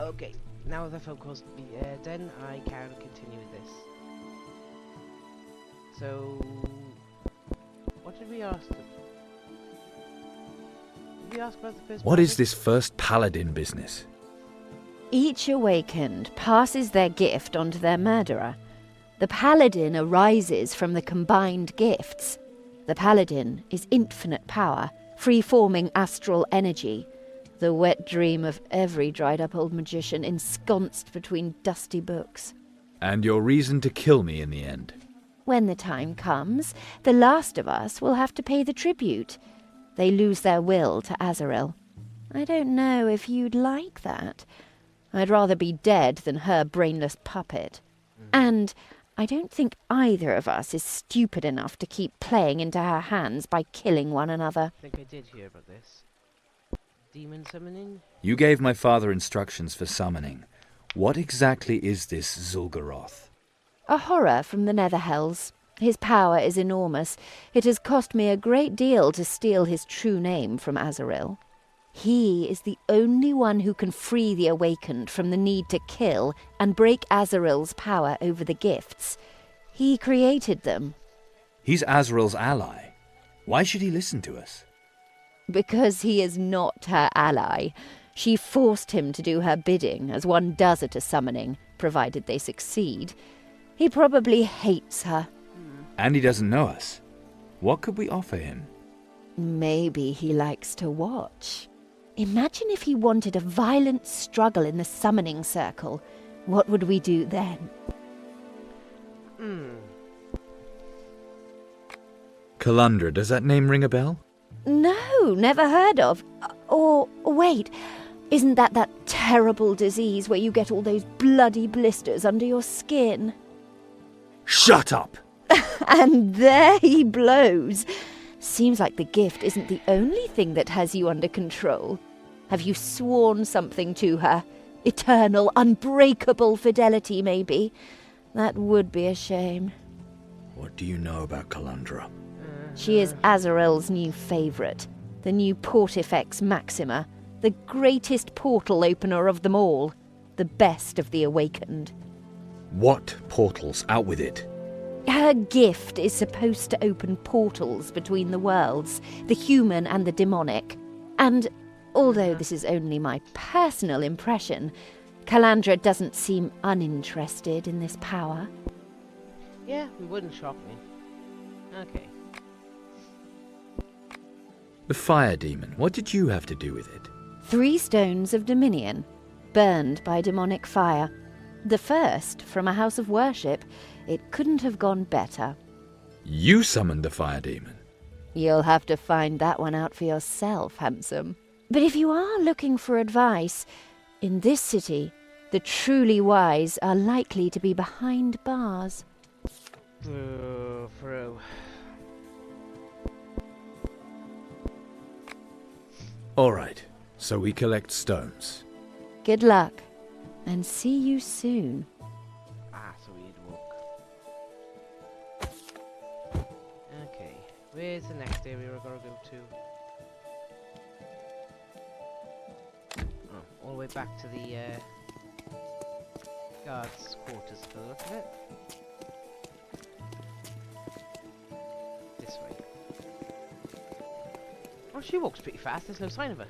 Okay, now the phone call's done, I can continue with this. So, what did we ask them? Did we ask about the first What is paladin? this first paladin business? Each awakened passes their gift onto their murderer. The paladin arises from the combined gifts. The paladin is infinite power, free-forming astral energy, the wet dream of every dried-up old magician ensconced between dusty books. And your reason to kill me in the end? When the time comes, the last of us will have to pay the tribute. They lose their will to Azrael. I don't know if you'd like that. I'd rather be dead than her brainless puppet. And I don't think either of us is stupid enough to keep playing into her hands by killing one another. I think I did hear about this. Demon summoning? You gave my father instructions for summoning. What exactly is this Zul'Goroth? A horror from the Netherhells. His power is enormous. It has cost me a great deal to steal his true name from Azrael. He is the only one who can free the Awakened from the need to kill and break Azrael's power over the gifts. He created them. He's Azrael's ally. Why should he listen to us? Because he is not her ally. She forced him to do her bidding, as one does at a summoning, provided they succeed. He probably hates her. And he doesn't know us. What could we offer him? Maybe he likes to watch. Imagine if he wanted a violent struggle in the summoning circle. What would we do then? Kalandra, does that name ring a bell? No, never heard of. Or, wait, isn't that terrible disease where you get all those bloody blisters under your skin? Shut up! And there he blows. Seems like the gift isn't the only thing that has you under control. Have you sworn something to her? Eternal, unbreakable fidelity, maybe? That would be a shame. What do you know about Kalandra? She is Azrael's new favourite, the new Portifex Maxima, the greatest portal opener of them all, the best of the Awakened. What portals? Out with it. Her gift is supposed to open portals between the worlds, the human and the demonic. And although this is only my personal impression, Kalandra doesn't seem uninterested in this power. Yeah, it wouldn't shock me. Okay. The fire demon, what did you have to do with it? 3 stones of dominion, burned by demonic fire. The first from a house of worship. It couldn't have gone better. You summoned the fire demon. You'll have to find that one out for yourself, handsome. But if you are looking for advice, in this city, the truly wise are likely to be behind bars. Bro. All right, so we collect stones. Good luck, and see you soon. So we'd walk. Okay, where's the next area we're gonna go to? Oh, all the way back to the guards' quarters for the look of it. This way. Oh, she walks pretty fast, there's no sign of her.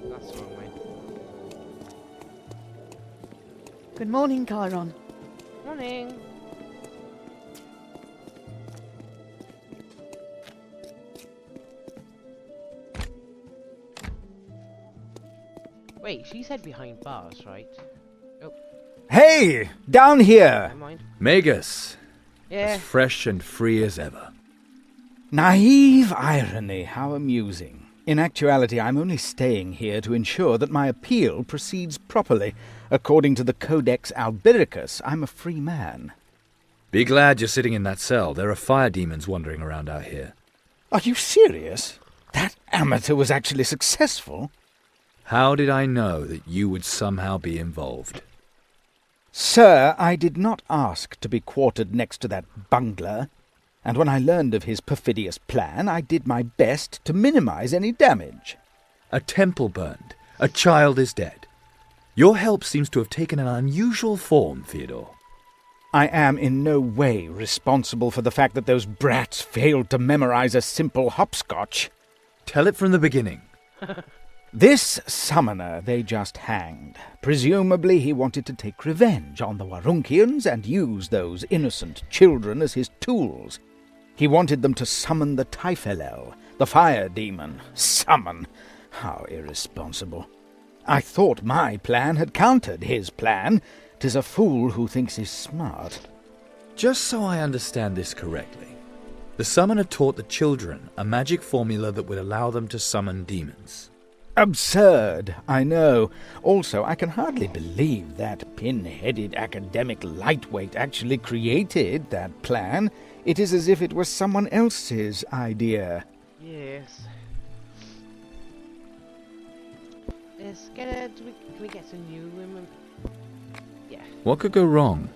That's the wrong way. Good morning, Chiron. Morning! Wait, she said behind bars, right? Oh, Hey! Down here! never mind. Magus, Yeah, as fresh and free as ever. Naive irony, how amusing. In actuality, I'm only staying here to ensure that my appeal proceeds properly. According to the Codex Albiricus, I'm a free man. Be glad you're sitting in that cell. There are fire demons wandering around out here. Are you serious? That amateur was actually successful? How did I know that you would somehow be involved? Sir, I did not ask to be quartered next to that bungler. and when I learned of his perfidious plan, I did my best to minimize any damage. A temple burned. A child is dead. Your help seems to have taken an unusual form, Theodore. I am in no way responsible for the fact that those brats failed to memorize a simple hopscotch. Tell it from the beginning. This summoner they just hanged. Presumably he wanted to take revenge on the Warunkians and use those innocent children as his tools. He wanted them to summon the Typhelel, the fire demon. Summon! How irresponsible. I thought my plan had countered his plan. 'Tis a fool who thinks he's smart. Just so I understand this correctly, the summoner taught the children a magic formula that would allow them to summon demons. Absurd, I know. Also, I can hardly believe that pin-headed academic lightweight actually created that plan. It is as if it was someone else's idea. Yes. Let's get a... Can we get some new women? Yeah. What could go wrong?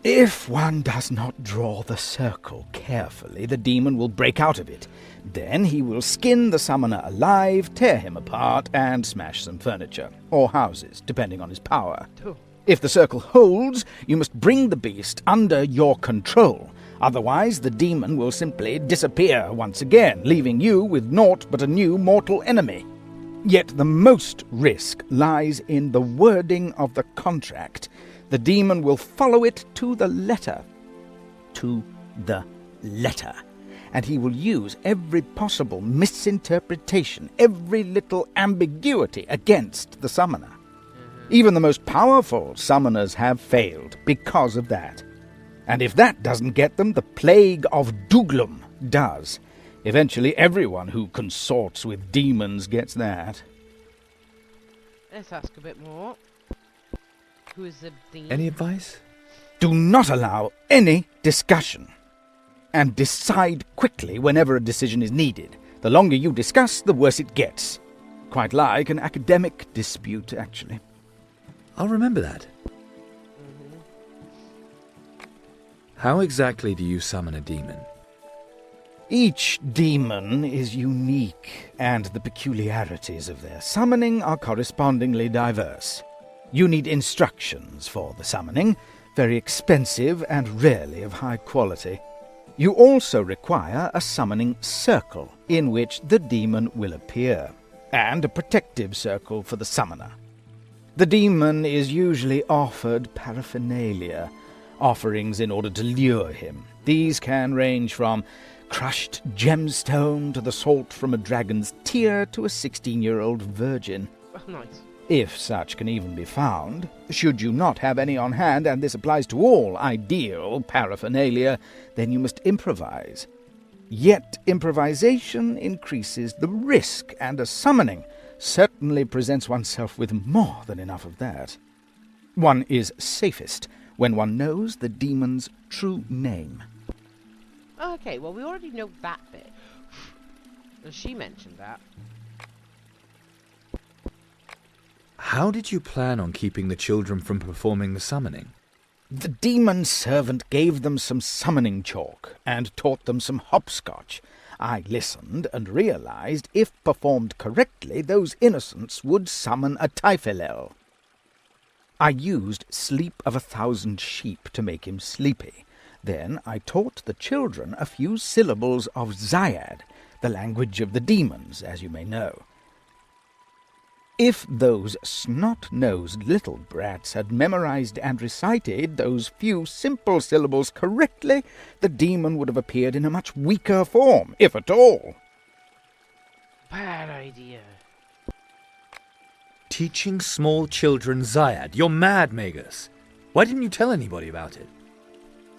If one does not draw the circle carefully, the demon will break out of it. Then he will skin the summoner alive, tear him apart, and smash some furniture, or houses, depending on his power. Oh. If the circle holds, you must bring the beast under your control. Otherwise, the demon will simply disappear once again, leaving you with naught but a new mortal enemy. Yet the most risk lies in the wording of the contract. The demon will follow it to the letter. To the letter. And he will use every possible misinterpretation, every little ambiguity against the summoner. Even the most powerful summoners have failed because of that. And if that doesn't get them, the plague of Douglum does. Eventually everyone who consorts with demons gets that. Let's ask a bit more. Who is the demon? Any advice? Do not allow any discussion. And decide quickly whenever a decision is needed. The longer you discuss, the worse it gets. Quite like an academic dispute, actually. I'll remember that. How exactly do you summon a demon? Each demon is unique, and the peculiarities of their summoning are correspondingly diverse. You need instructions for the summoning, very expensive and rarely of high quality. You also require a summoning circle in which the demon will appear, and a protective circle for the summoner. The demon is usually offered paraphernalia, offerings in order to lure him. These can range from crushed gemstone to the salt from a dragon's tear to a 16-year-old virgin. Oh, nice. If such can even be found. Should you not have any on hand, and this applies to all ideal paraphernalia, then you must improvise. Yet improvisation increases the risk, and a summoning certainly presents oneself with more than enough of that. One is safest when one knows the demon's true name. Okay, well, we already know that bit. And she mentioned that. How did you plan on keeping the children from performing the summoning? The demon servant gave them some summoning chalk and taught them some hopscotch. I listened and realized if performed correctly, those innocents would summon a Typhelel. I used Sleep of 1,000 Sheep to make him sleepy. Then I taught the children a few syllables of Zyad, the language of the demons, as you may know. If those snot-nosed little brats had memorized and recited those few simple syllables correctly, the demon would have appeared in a much weaker form, if at all. Bad idea. Teaching small children Zyad. You're mad, Magus. Why didn't you tell anybody about it?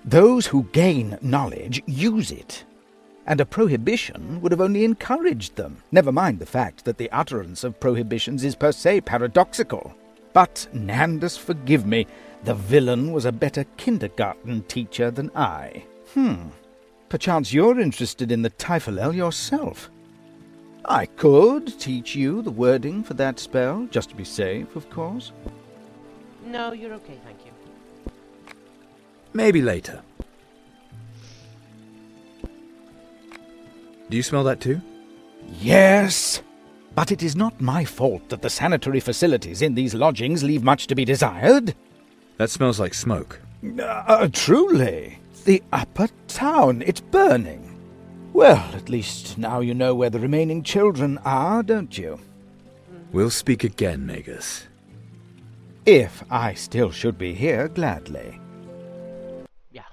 Those who gain knowledge use it, and a prohibition would have only encouraged them, never mind the fact that the utterance of prohibitions is per se paradoxical. But, Nandus, forgive me, the villain was a better kindergarten teacher than I. Perchance you're interested in the Typhelel yourself. I could teach you the wording for that spell, just to be safe, of course. No, you're okay, thank you. Maybe later. Do you smell that too? Yes, but it is not my fault that the sanitary facilities in these lodgings leave much to be desired. That smells like smoke. Truly. The upper town, it's burning. Well, at least now you know where the remaining children are, don't you? We'll speak again, Magus. If I still should be here, gladly. Yeah.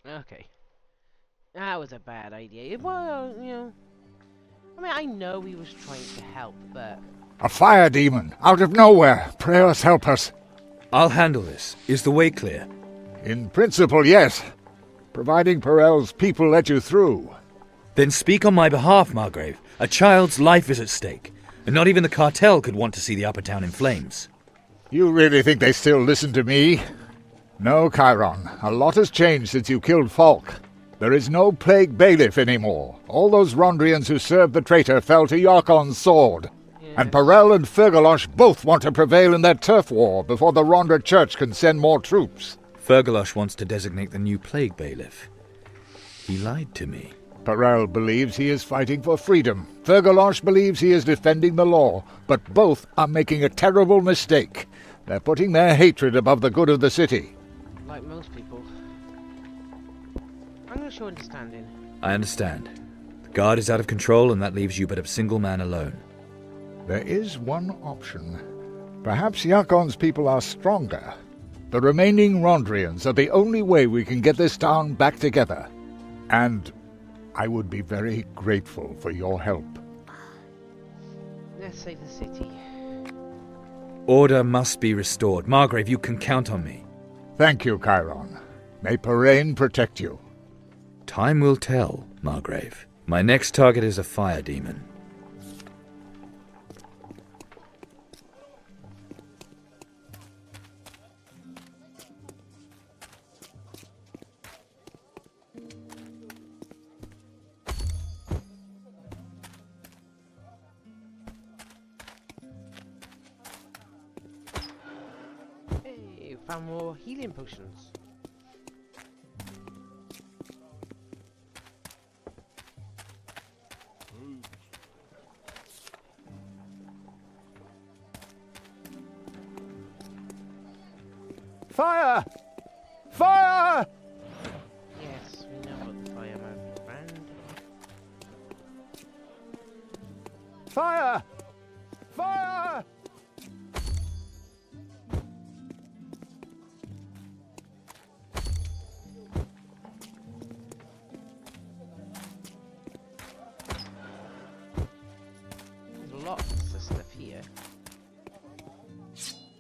Okay. That was a bad idea. Well, you know... I mean, I know he was trying to help, but... A fire demon, out of nowhere. Pray us, help us. I'll handle this. Is the way clear? In principle, yes. Providing Perel's people let you through. Then speak on my behalf, Margrave. A child's life is at stake, and not even the cartel could want to see the upper town in flames. You really think they still listen to me? No, Chiron. A lot has changed since you killed Falk. There is no plague bailiff anymore. All those Rondrians who served the traitor fell to Yarkon's sword. Yes. And Perel and Fergalosh both want to prevail in their turf war before the Rondra Church can send more troops. Fergalosh wants to designate the new plague bailiff. He lied to me. Perel believes he is fighting for freedom. Fergalosh believes he is defending the law. But both are making a terrible mistake. They're putting their hatred above the good of the city. Like most people. I'm not sure understanding. I understand. The guard is out of control, and that leaves you but a single man alone. There is one option. Perhaps Yakon's people are stronger. The remaining Rondrians are the only way we can get this town back together. And I would be very grateful for your help. Let's save the city. Order must be restored. Margrave, you can count on me. Thank you, Chiron. May Parain protect you. Time will tell, Margrave. My next target is a fire demon. Hey, found more healing potions. Fire! Fire! Yes, we know about the fireman brand. Fire! Fire! There's lots of stuff here.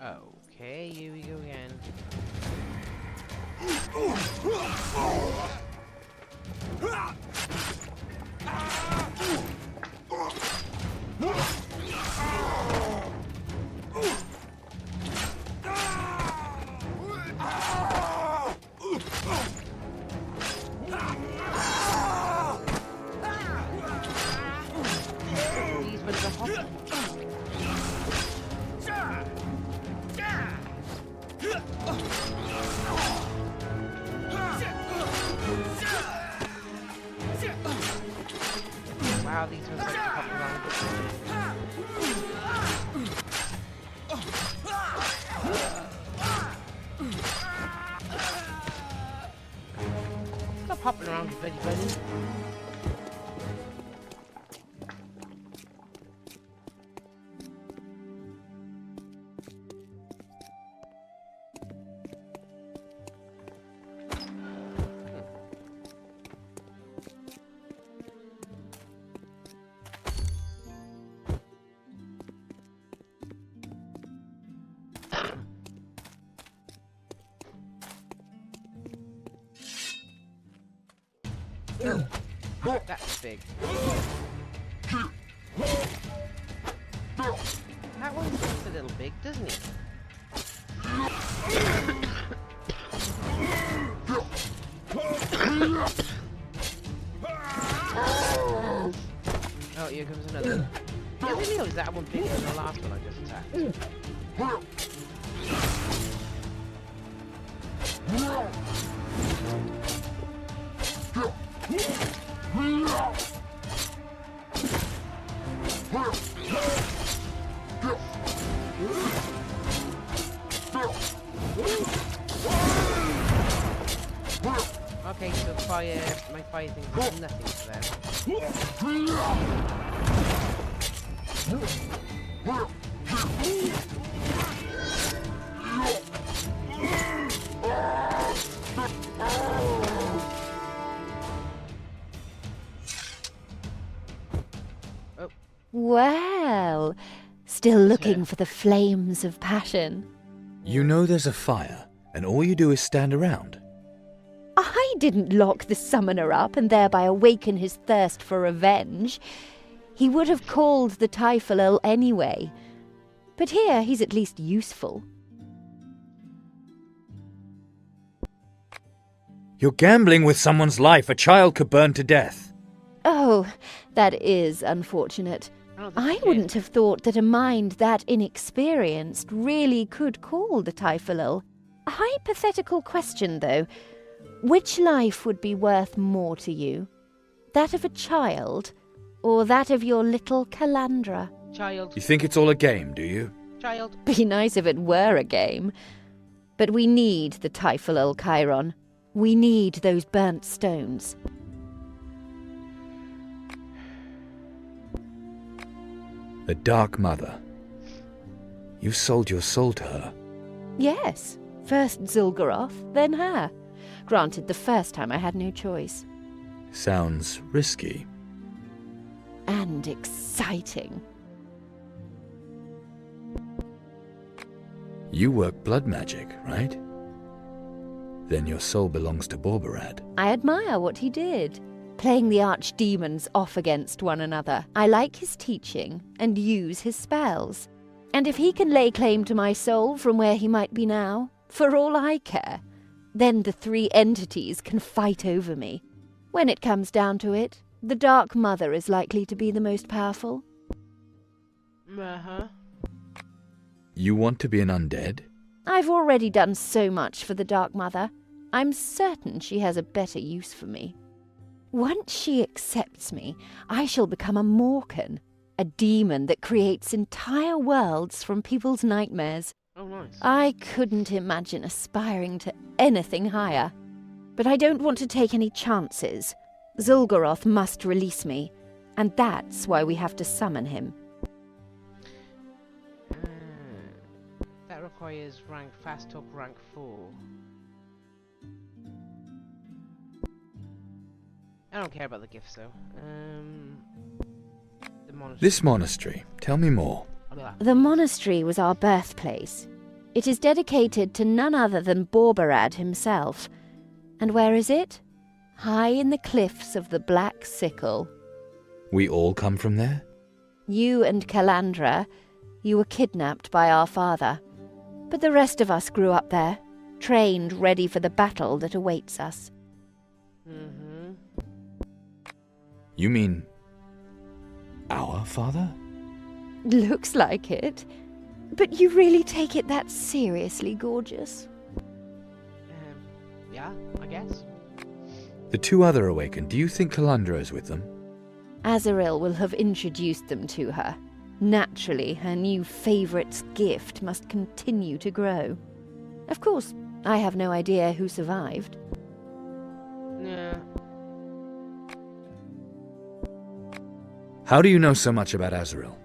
Okay, here we go again. These ones are hot. Wow, these ones like to pop around. Stop hopping around, you bloody bunny. Oh, that's big. That one's just a little big, doesn't it? Oh, here comes another. Yeah, really, is that one bigger than the last one I just attacked? fire things are nothing to them. Well, still looking for the flames of passion. You know there's a fire, and all you do is stand around. I didn't lock the summoner up and thereby awaken his thirst for revenge. He would have called the Typhonil anyway. But here he's at least useful. You're gambling with someone's life. A child could burn to death. Oh, that is unfortunate. I wouldn't have thought that a mind that inexperienced really could call the Typhonil. A hypothetical question, though. Which life would be worth more to you? That of a child, or that of your little Calandra? Child. You think it's all a game, do you? Child. Be nice if it were a game. But we need the Typhonil, Chiron. We need those burnt stones. The Dark Mother. You sold your soul to her. Yes, first Zul'Goroth, then her. Granted, the first time I had no choice. Sounds risky. And exciting. You work blood magic, right? Then your soul belongs to Borbarad. I admire what he did. Playing the archdemons off against one another. I like his teaching and use his spells. And if he can lay claim to my soul from where he might be now, for all I care, then the three entities can fight over me. When it comes down to it, the Dark Mother is likely to be the most powerful. Uh-huh. You want to be an undead? I've already done so much for the Dark Mother. I'm certain she has a better use for me. Once she accepts me, I shall become a Morkan, a demon that creates entire worlds from people's nightmares. Oh, nice. I couldn't imagine aspiring to anything higher. But I don't want to take any chances. Zul'Goroth must release me, and that's why we have to summon him. That requires fast talk rank 4. I don't care about the gifts though. The monastery. This monastery. Tell me more. The monastery was our birthplace. It is dedicated to none other than Borbarad himself. And where is it? High in the cliffs of the Black Sickle. We all come from there? You and Calandra, you were kidnapped by our father. But the rest of us grew up there, trained ready for the battle that awaits us. Mm-hmm. You mean our father? Looks like it. But you really take it that seriously, gorgeous? Yeah, I guess. The two other awakened, do you think Calandra is with them? Azrael will have introduced them to her. Naturally, her new favourite's gift must continue to grow. Of course, I have no idea who survived. Yeah. How do you know so much about Azrael?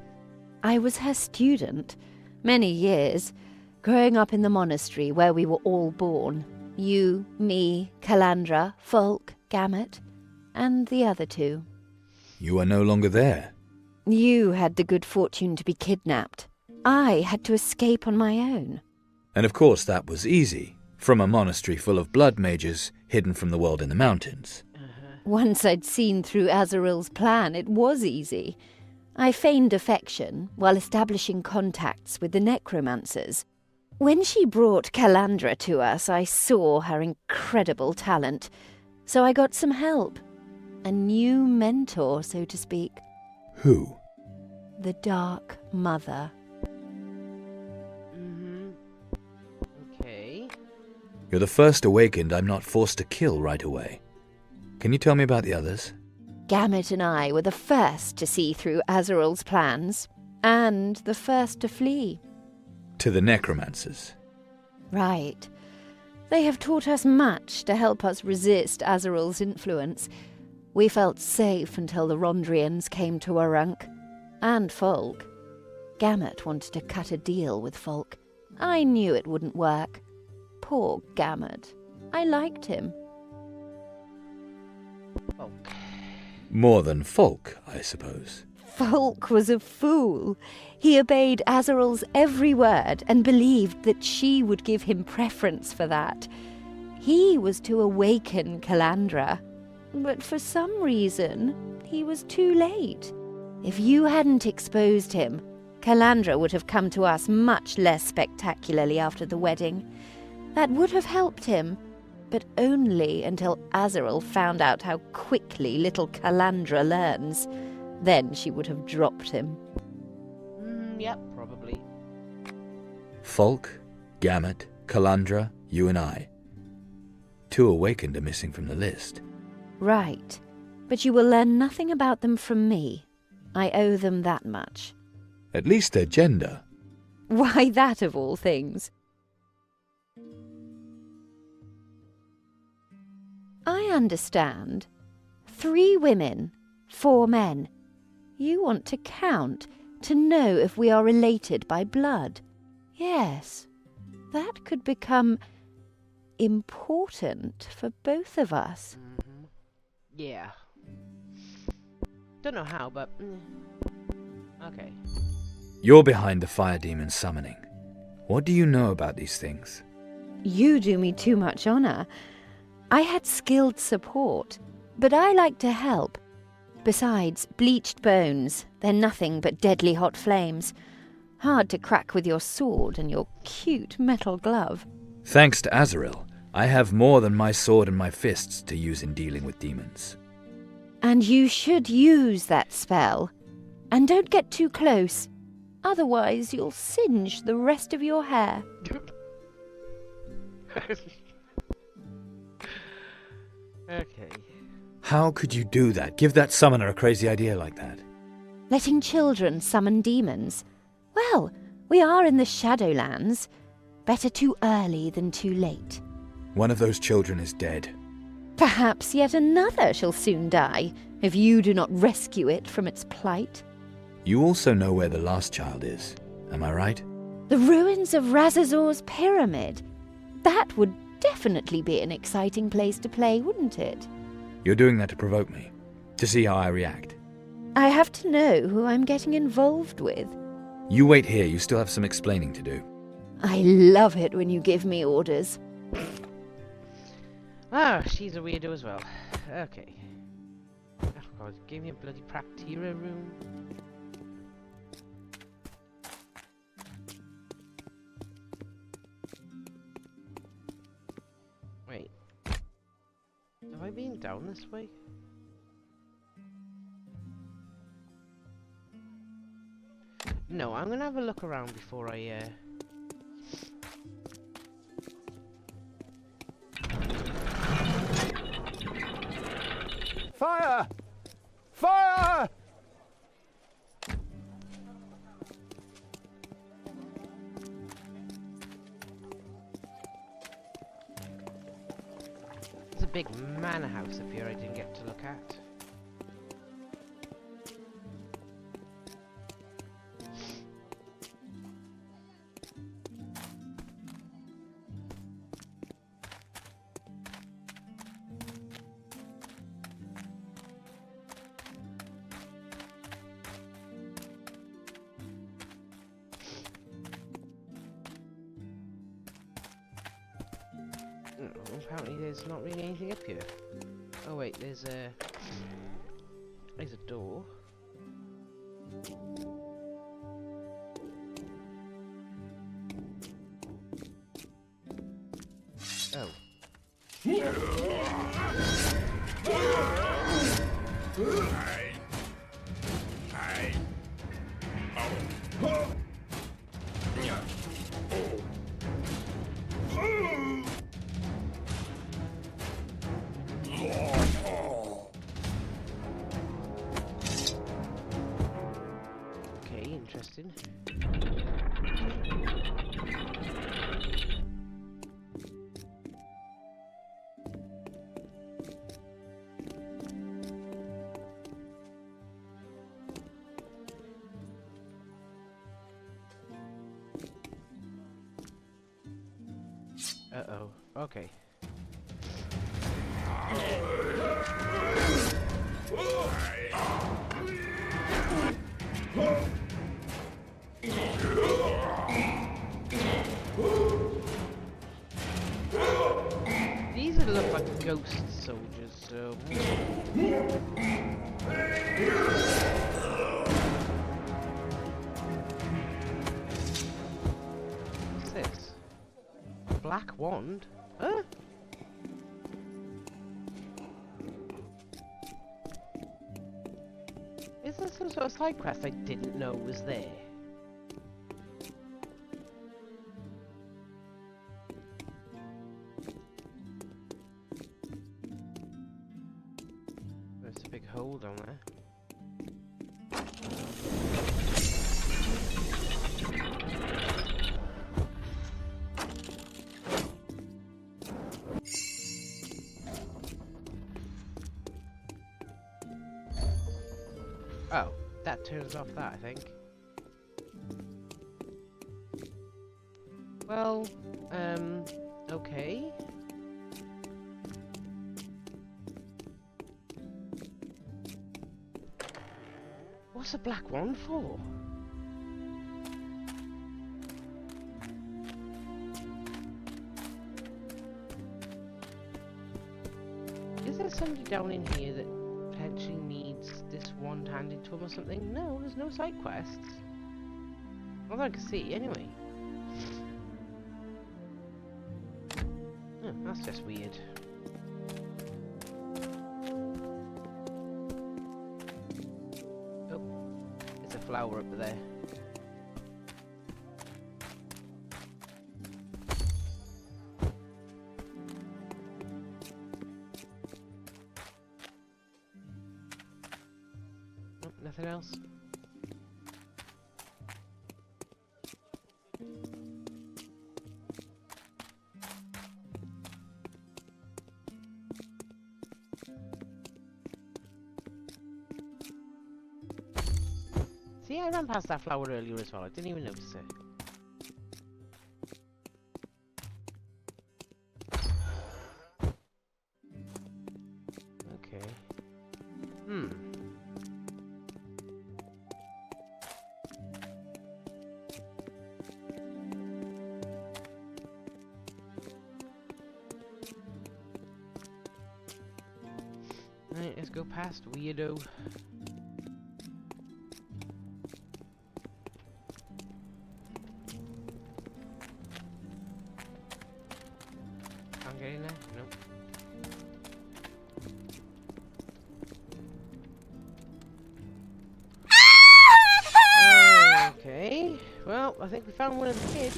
I was her student. Many years. Growing up in the monastery where we were all born. You, me, Calandra, Folk, Gamut, and the other two. You are no longer there. You had the good fortune to be kidnapped. I had to escape on my own. And of course that was easy, from a monastery full of blood mages hidden from the world in the mountains. Once I'd seen through Azrael's plan, it was easy. I feigned affection while establishing contacts with the necromancers. When she brought Calandra to us, I saw her incredible talent. So I got some help. A new mentor, so to speak. Who? The Dark Mother. Mm-hmm. Okay. You're the first awakened I'm not forced to kill right away. Can you tell me about the others? Gamut and I were the first to see through Azrael's plans, and the first to flee. To the necromancers. Right. They have taught us much to help us resist Azarel's influence. We felt safe until the Rondrians came to Arunk. And Folk. Gamut wanted to cut a deal with Folk. I knew it wouldn't work. Poor Gamut. I liked him. Folk. More than Folk, I suppose. Folk was a fool. He obeyed Azarel's every word and believed that she would give him preference for that. He was to awaken Calandra. But for some reason, he was too late. If you hadn't exposed him, Calandra would have come to us much less spectacularly after the wedding. That would have helped him, but only until Azarel found out how quickly little Calandra learns. Then she would have dropped him. Yep, probably. Folk, Gamut, Calandra, you and I. 2 awakened are missing from the list. Right, but you will learn nothing about them from me. I owe them that much. At least their gender. Why that of all things? I understand. 3 women, 4 men. You want to count, to know if we are related by blood. Yes, that could become important for both of us. Yeah. Don't know how, but... Okay. You're behind the fire demon summoning. What do you know about these things? You do me too much honor. I had skilled support, but I like to help. Besides, bleached bones, they're nothing but deadly hot flames. Hard to crack with your sword and your cute metal glove. Thanks to Azarel, I have more than my sword and my fists to use in dealing with demons. And you should use that spell. And don't get too close. Otherwise, you'll singe the rest of your hair. Okay. How could you do that? Give that summoner a crazy idea like that. Letting children summon demons. Well, we are in the Shadowlands. Better too early than too late. One of those children is dead. Perhaps yet another shall soon die, if you do not rescue it from its plight. You also know where the last child is, am I right? The ruins of Razazor's pyramid. That would definitely be an exciting place to play, wouldn't it? You're doing that to provoke me, to see how I react. I have to know who I'm getting involved with. You wait here, you still have some explaining to do. I love it when you give me orders. Ah, she's a weirdo as well. Okay. Oh god, give me a bloody Practira room. Wait. Have I been down this way? No, I'm gonna have a look around before I, Fire! Fire! There's a big manor house up here I didn't get to look at. Apparently there's not really anything up here. Oh wait, there's a door. Oh. Okay, interesting. Okay. These look like ghost soldiers, so... What's this? Black wand? Huh? Is there some sort of side quest I didn't know was there? There's a big hole down there. Oh, that turns off that, I think. Well, okay. What's a black wand for? Is there somebody down in here that potentially needs this wand handed to him or something? No, there's no side quests. Not that I can see, anyway. Oh, that's just weird. Oh, there's a flower up there. Nope, nothing else. See, I ran past that flower earlier as well. I didn't even notice it. Okay. Right, let's go past weirdo. Can't get in there? Nope. Okay. Well, I think we found one of the kids.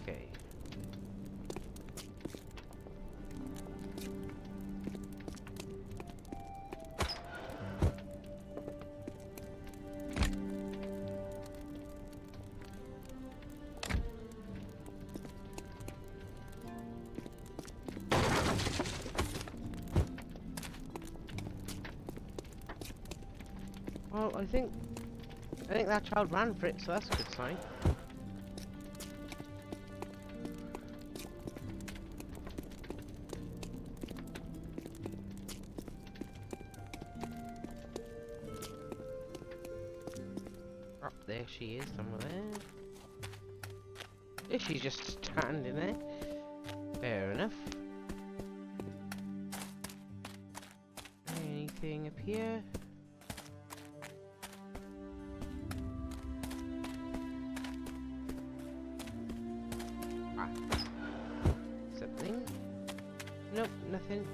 Okay. Well, I think that child ran for it, so that's a good sign. Oh, there she is, somewhere there. If she's just standing there. Fair enough. Anything up here? Something? Nope, nothing.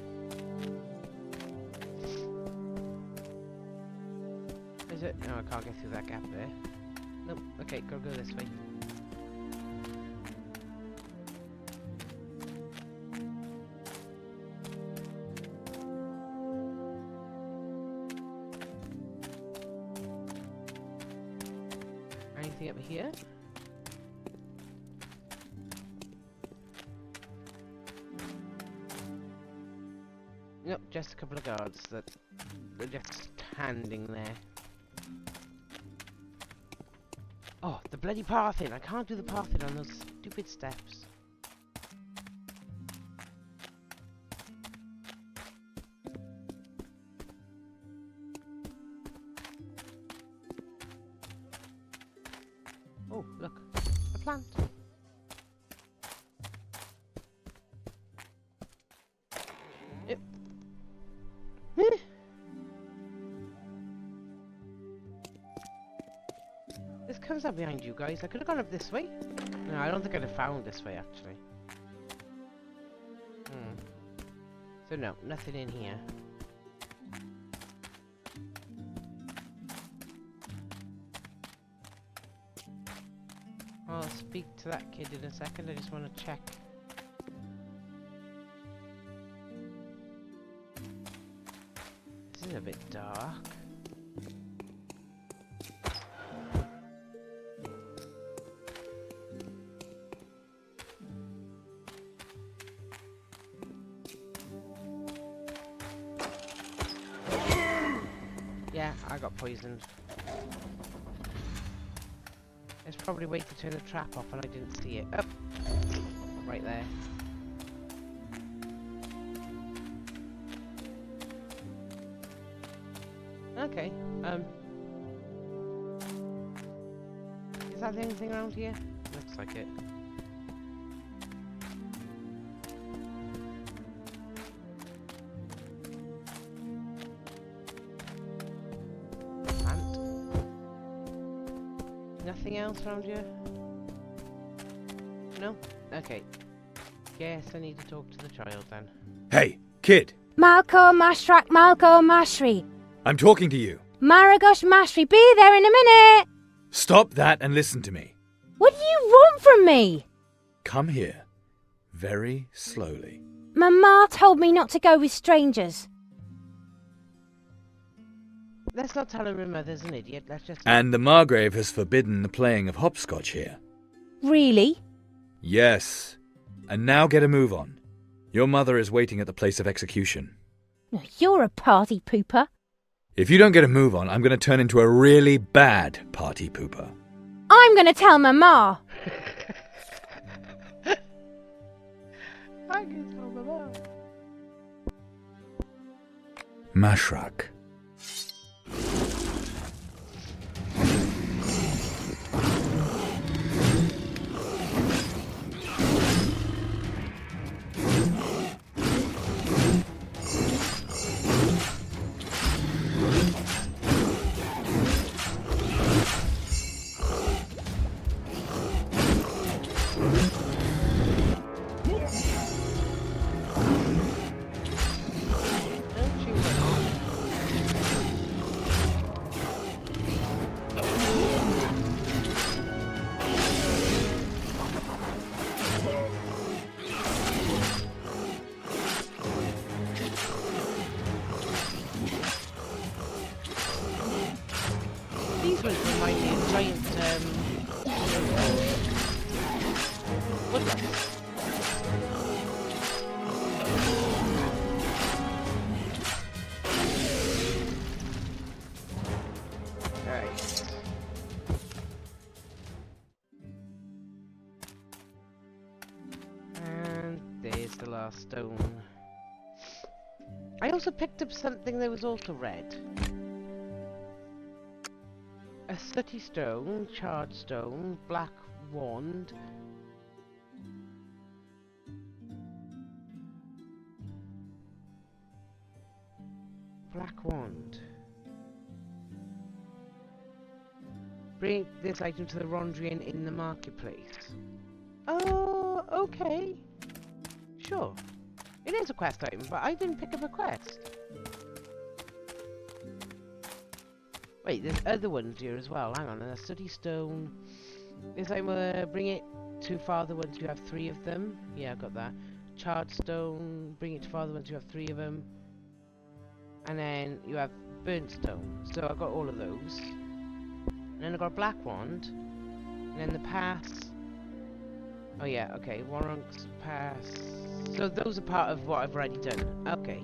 Is it? No, I can't get through that gap there. Nope. Okay, gotta go this way. Anything up here? Nope, just a couple of guards that are just standing there. Oh, the bloody pathing! I can't do the pathing on those stupid steps. Oh, look, a plant. Yep. This comes up behind you guys. I could have gone up this way. No, I don't think I'd have found this way actually. So no, nothing in here. I'll speak to that kid in a second. I just want to check. This is a bit dark. Yeah, I got poisoned. There's probably a way to turn the trap off and I didn't see it. Oh! Right there. Okay, is that anything around here? Looks like it. Nothing else around here? No? Okay. Guess I need to talk to the child then. Hey, kid! Malko Mashrak Malko Mashri. I'm talking to you. Maragosh Mashri, be there in a minute! Stop that and listen to me. What do you want from me? Come here. Very slowly. Mama told me not to go with strangers. Let's not tell her her mother's an idiot, let's just... And the Margrave has forbidden the playing of hopscotch here. Really? Yes. And now get a move on. Your mother is waiting at the place of execution. You're a party pooper. If you don't get a move on, I'm going to turn into a really bad party pooper. I'm going to tell Mama. I can tell Mama. Mashrak. These ones remind me of giant, woodlands. Alright. And there's the last stone. I also picked up something that was also red. A sooty stone, charred stone, black wand. Black wand. Bring this item to the Rondrian in the marketplace. Oh, okay. Sure. It is a quest item, but I didn't pick up a quest. Wait, there's other ones here as well. Hang on, a study stone. This I'm gonna bring it to Father once you have 3 of them. Yeah, I got that. Charred stone, bring it to Father once you have 3 of them. And then you have burnt stone. So I got all of those. And then I got a black wand. And then the pass. Oh yeah, okay. Warrunk's pass. So those are part of what I've already done. Okay.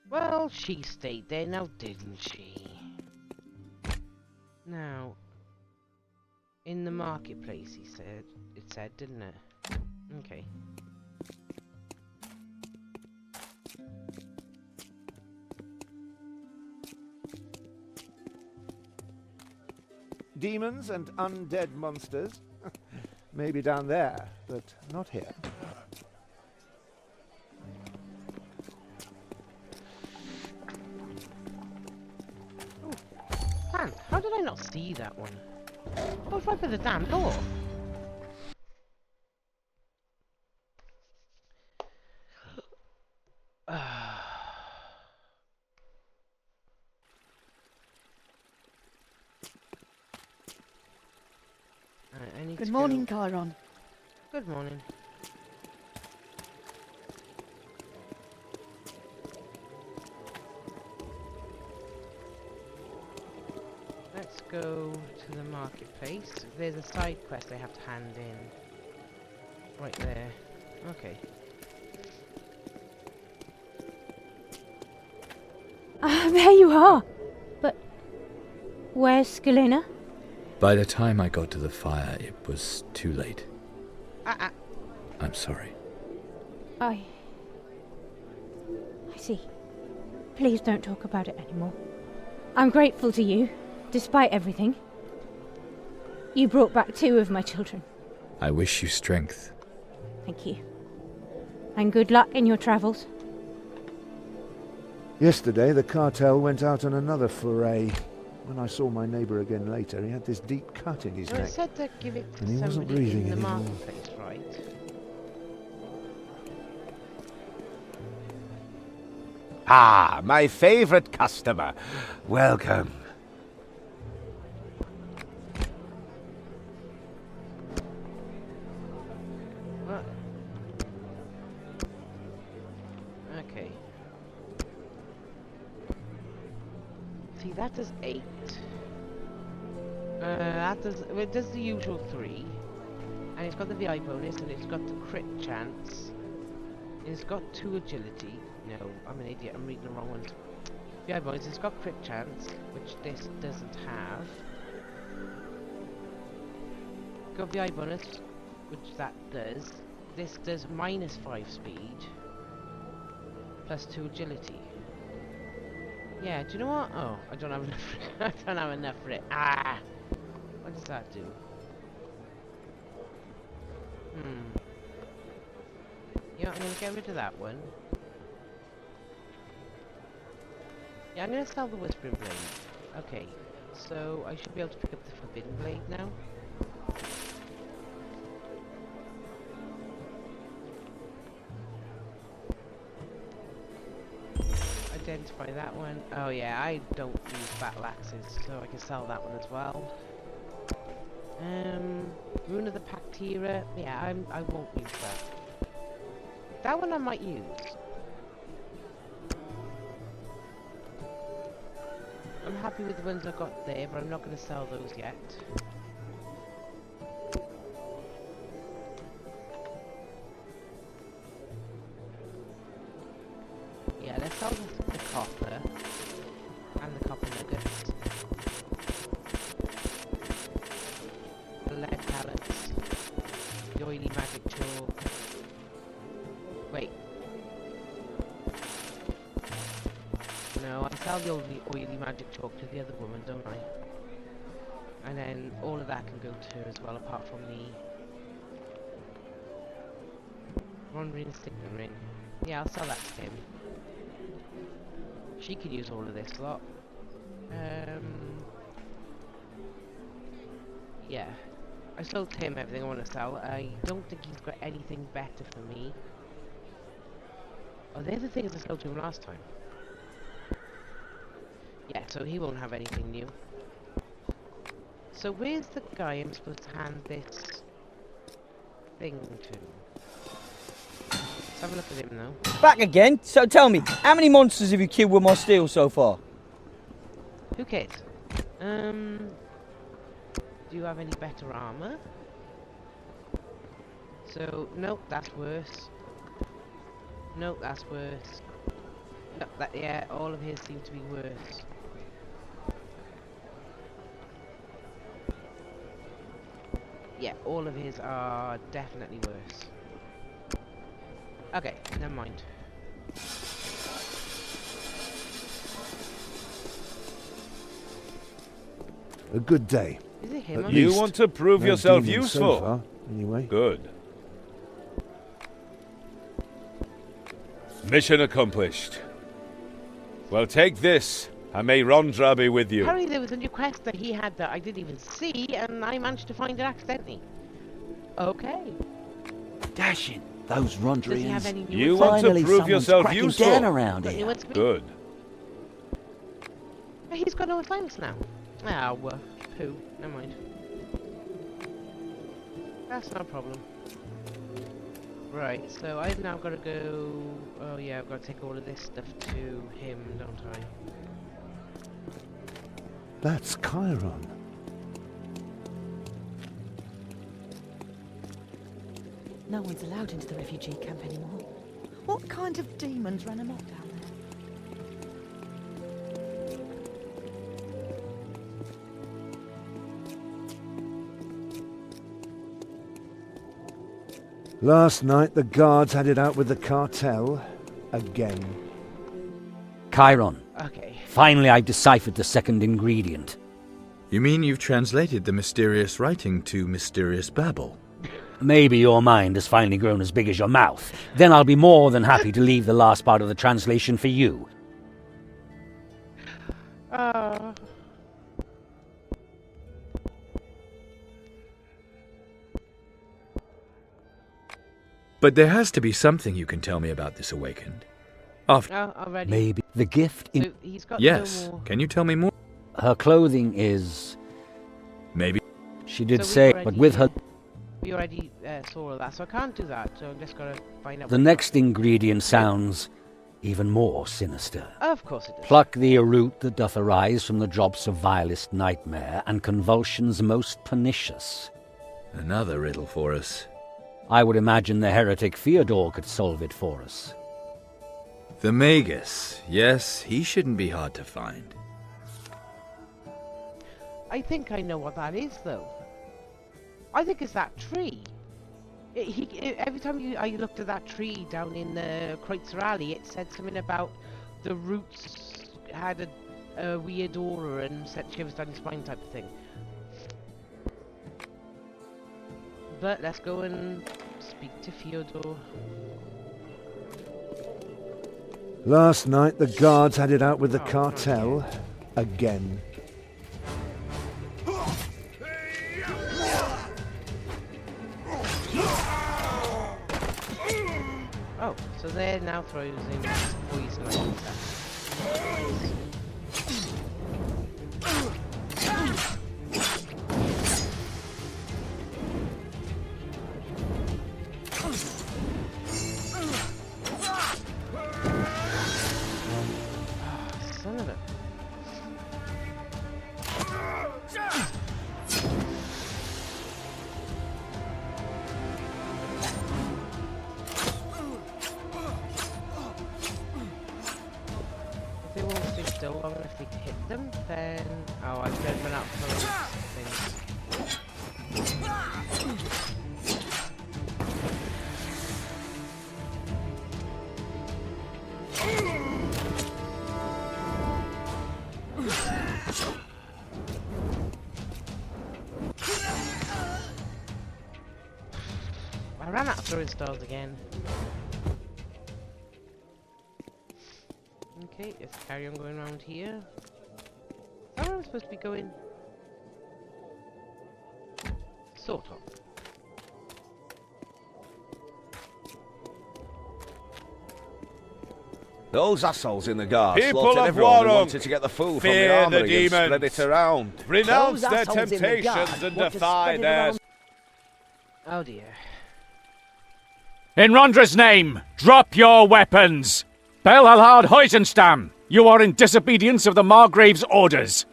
Well, she stayed there now, didn't she? Now, in the marketplace, it said, didn't it? Okay. Demons and undead monsters? Maybe down there, but not here. Man, how did I not see that one? I was right by the damn door. I need Good to morning, go. Chiron. Good morning. Let's go to the marketplace. There's a side quest I have to hand in. Right there. Okay. Ah, there you are. But where's Scalina? By the time I got to the fire, it was too late. Ah. I'm sorry. I see. Please don't talk about it anymore. I'm grateful to you, despite everything. You brought back 2 of my children. I wish you strength. Thank you. And good luck in your travels. Yesterday, the cartel went out on another foray. When I saw my neighbour again later, he had this deep cut in his Well, it neck. said to give it to And he wasn't somebody breathing in the anymore. marketplace, right? Ah, my favorite customer. Welcome. What? Okay. See, that does 8. That does. Well, it does the usual 3, and it's got the VI bonus, and it's got the crit chance. And it's got 2 agility. No, I'm an idiot. I'm reading the wrong ones. VI bonus. It's got crit chance, which this doesn't have. Got VI bonus, which that does. This does -5 speed, plus 2 agility. Yeah, do you know what? Oh, I don't have enough. I don't have enough for it. Ah, what does that do? Yeah, I'm gonna get rid of that one. Yeah, I'm gonna sell the Whispering Blade. Okay, so I should be able to pick up the Forbidden Blade now. Identify that one. Oh yeah, I don't use battle axes, so I can sell that one as well. Rune of the Pactira. Yeah, I won't use that. That one I might use. I'm happy with the ones I got there, but I'm not going to sell those yet. Yeah, let's sell the copper and the copper nuggets. The lead pallets, the oily magic chalk. the oily magic chalk to the other woman, don't I? And then all of that can go to her as well, apart from the wandering signet ring. Yeah, I'll sell that to him. She could use all of this lot. Yeah. I sold him everything I want to sell. I don't think he's got anything better for me. Oh, they're the things I sold to him last time. Yeah, so he won't have anything new. So where's the guy I'm supposed to hand this thing to? Let's have a look at him though. Back again? So tell me, how many monsters have you killed with my steel so far? Who cares? Do you have any better armor? So, nope, that's worse. Nope, that's worse. Nope, yeah, all of his seem to be worse. Yeah, all of his are definitely worse. Okay, never mind. A good day. Is it him? At You least want to prove no yourself demons so useful? far, anyway. Good. Mission accomplished. Well, take this, and may Rondra be with you. Apparently there was a new quest that he had that I didn't even see, and I managed to find it accidentally. Okay. Dashing. Those Does he have Rondrians. any new You ones? want to Finally, prove someone's yourself cracking useful. down around Got new here. ones for me? Good. He's got no assignments now. Oh, poo. Never mind. That's no problem. Right, so I've now got to go... Oh yeah, I've got to take all of this stuff to him, don't I? That's Chiron. No one's allowed into the refugee camp anymore. What kind of demons ran amok down there? Last night the guards had it out with the cartel again. Chiron. Okay. Finally, I've deciphered the second ingredient. You mean you've translated the mysterious writing to mysterious babble? Maybe your mind has finally grown as big as your mouth. Then I'll be more than happy to leave the last part of the translation for you. But there has to be something you can tell me about this awakened. After Already. Maybe the gift in So he's got yes, no more... can you tell me more? her clothing is... Maybe. She did So say, we've but with her... We already saw all that, so I can't do that, so I'm just gotta find out The what- next ingredient sounds even more sinister. Of course it does. Pluck thee a root that doth arise from the drops of vilest nightmare and convulsions most pernicious. Another riddle for us. I would imagine the heretic Theodore could solve it for us. The Magus. Yes, he shouldn't be hard to find. I think I know what that is, though. I think it's that tree. Every time I looked at that tree down in Kreutzer Alley, it said something about the roots had a weird aura and set shivers down your spine type of thing. But let's go and speak to Fyodor. Last night the guards had it out with the cartel again. Oh, so they're now throwing poison and stuff. Son of a... If they won't stay still long enough for me to hit them, then... Oh, I've run out of things. I ran out of throwing stars again. Okay, let's carry on going around here. Is that where I'm supposed to be going? Sort of. Those assholes in the guard People slaughtered of everyone who Warham, wanted to get the food from the fear the armory and spread demons. it around. Renounce Those their assholes in the temptations guard and want to defy spread it their... around. Oh dear. In Rondra's name, drop your weapons! Belhalhard Heusenstam, you are in disobedience of the Margrave's orders.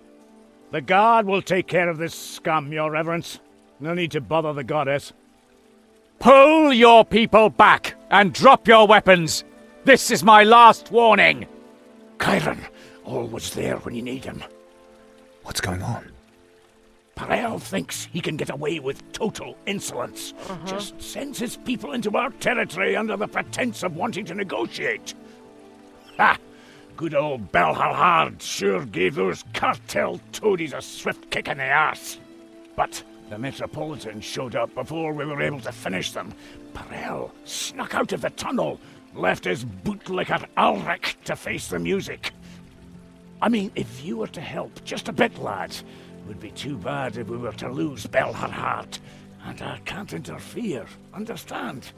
The guard will take care of this scum, your reverence. No need to bother the goddess. Pull your people back and drop your weapons! This is my last warning! Chiron, always there when you need him. What's going on? Parel thinks he can get away with total insolence. Just sends his people into our territory under the pretense of wanting to negotiate. Ha! Good old Belhalhard sure gave those cartel toadies a swift kick in the arse. But the Metropolitan showed up before we were able to finish them. Parel snuck out of the tunnel, left his bootlicker Ulrich to face the music. I mean, if you were to help just a bit, lad, it would be too bad if we were to lose Belhalhard. And I can't interfere, understand?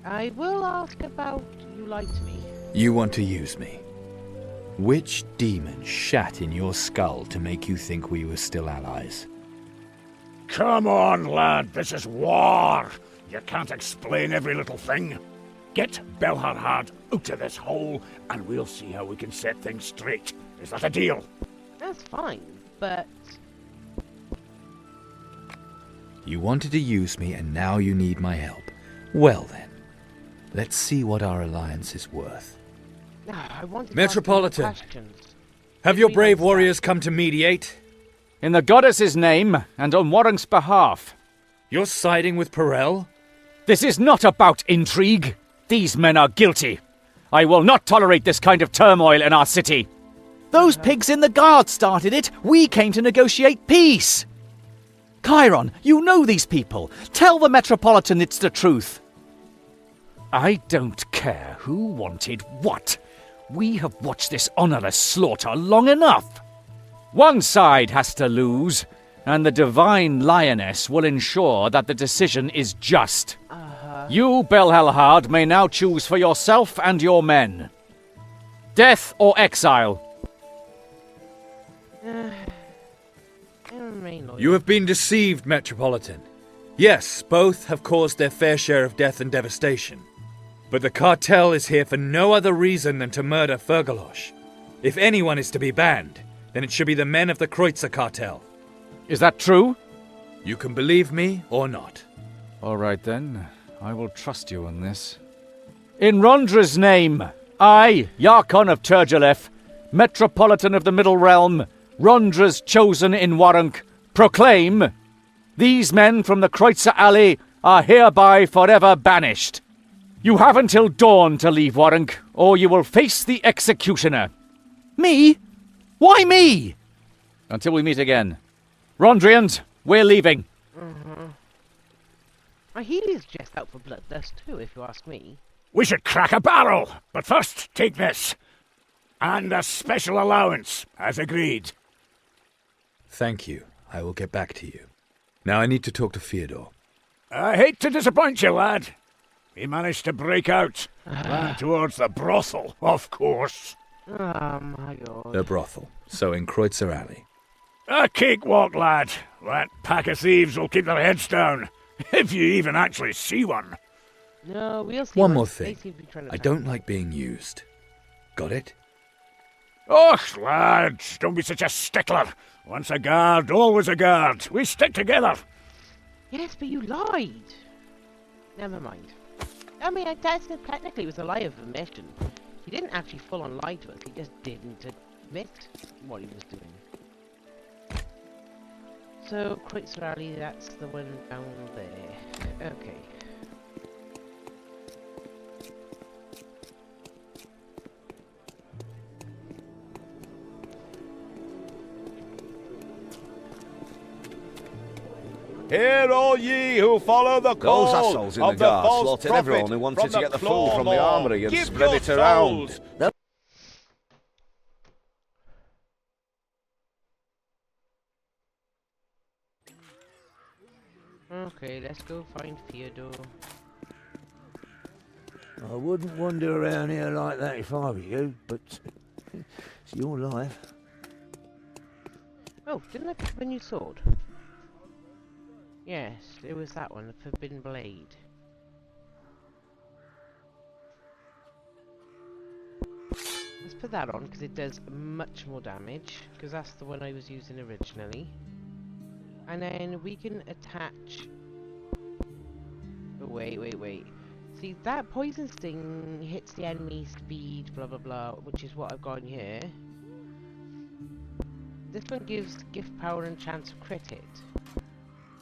I will ask about you lied to me. You want to use me? Which demon shat in your skull to make you think we were still allies? Come on, lad, this is war. You can't explain every little thing. Get Belhalhard out of this hole, and we'll see how we can set things straight. Is that a deal? That's fine, but... You wanted to use me, and now you need my help. Well then, let's see what our alliance is worth. No, I wanted to Metropolitan, ask you questions. have your brave warriors come to mediate? In the goddess's name, and on Warwick's behalf. You're siding with Perel? This is not about intrigue. These men are guilty. I will not tolerate this kind of turmoil in our city. Those pigs in the guard started it. We came to negotiate peace. Chiron, you know these people. Tell the Metropolitan it's the truth. I don't care who wanted what. We have watched this honourless slaughter long enough. One side has to lose, and the Divine Lioness will ensure that the decision is just. You, Belhalhard, may now choose for yourself and your men. Death or exile. You have been deceived, Metropolitan. Yes, both have caused their fair share of death and devastation. But the cartel is here for no other reason than to murder Fergalosh. If anyone is to be banned, then it should be the men of the Kreutzer cartel. Is that true? You can believe me or not. All right then. I will trust you on this. In Rondra's name, I, Yarkon of Turgelef, Metropolitan of the Middle Realm, Rondra's chosen in Warunk, proclaim, these men from the Kreutzer Alley are hereby forever banished. You have until dawn to leave Warunk, or you will face the executioner. Me? Why me? Until we meet again. Rondrians, we're leaving. He's just out for bloodlust too, if you ask me. We should crack a barrel, but first take this. And a special allowance, as agreed. Thank you. I will get back to you. Now I need to talk to Fyodor. I hate to disappoint you, lad. He managed to break out. Ran towards the brothel, of course. Oh my god. The brothel. So in Kreutzer Alley. A cakewalk, lad. That pack of thieves will keep their heads down. If you even actually see one. No, we'll see. One more thing. I don't like being used. Got it? Och, lad, don't be such a stickler. Once a guard, always a guard. We stick together. Yes, but you lied. Never mind. I mean, I guess it technically was a lie of omission. He didn't actually full on lie to us. He just didn't admit what he was doing. So, Kreutzer Alley, that's the one down there. Okay. Hear all ye who follow the call Those assholes in of the guard false slaughtered prophet everyone who wanted from to get the claw food from the maw. armory and Give spread your it around. souls. Okay, let's go find Theodore. I wouldn't wander around here like that if I were you, but it's your life. Oh, didn't I pick up a new sword? Yes, it was that one, the Forbidden Blade. Let's put that on, because it does much more damage, because that's the one I was using originally. And then we can attach... Oh, wait. See, that Poison Sting hits the enemy speed, blah blah blah, which is what I've got in here. This one gives gift power and chance to crit it.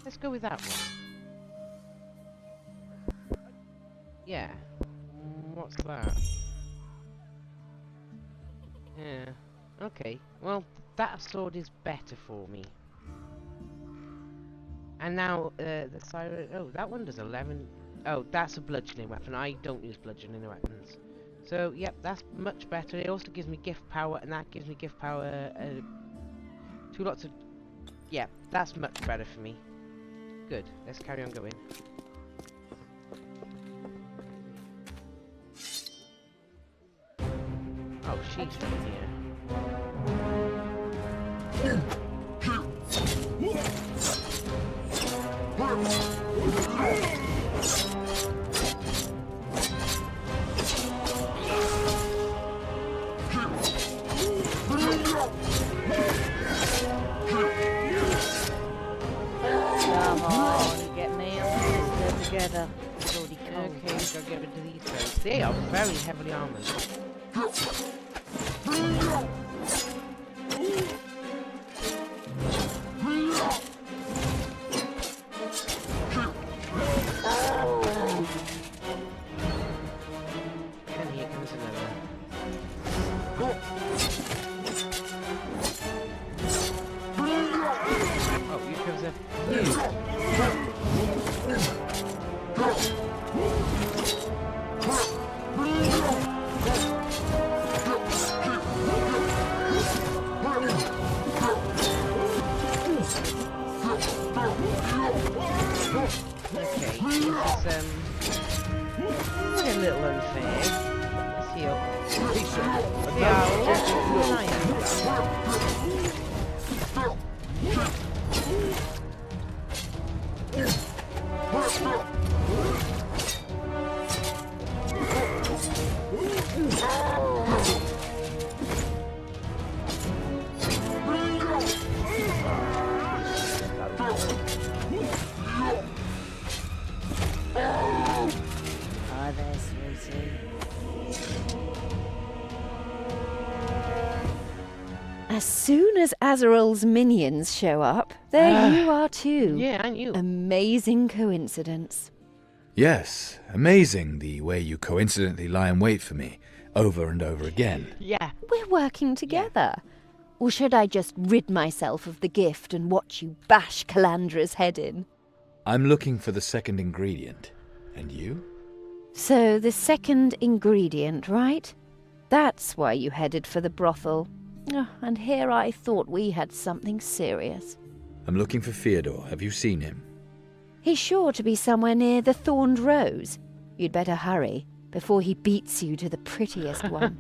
Let's go with that one. Yeah. What's that? Yeah. Okay. Well, that sword is better for me. And now, the siren... Oh, that one does 11... Oh, that's a bludgeoning weapon. I don't use bludgeoning weapons. So, yep, that's much better. It also gives me gift power, and that gives me gift power... 2 lots of... Yeah, that's much better for me. Good. Let's carry on going. Oh, she's down here. Come on, get me and my sister together. It's already cold. Okay, so I'll get rid of these guys. They are very heavily armored. And here comes another. Oh, here comes a Okay, this is a little unfair. Let's heal. See Hi there, sweetie. As soon as Azrael's minions show up, there you are too. Yeah, and you. Amazing coincidence. Yes, amazing the way you coincidentally lie in wait for me, over and over again. Yeah. We're working together. Or should I just rid myself of the gift and watch you bash Calandra's head in? I'm looking for the second ingredient. And you? So, the second ingredient, right? That's why you headed for the brothel. Oh, and here I thought we had something serious. I'm looking for Theodore. Have you seen him? He's sure to be somewhere near the Thorned Rose. You'd better hurry, before he beats you to the prettiest one.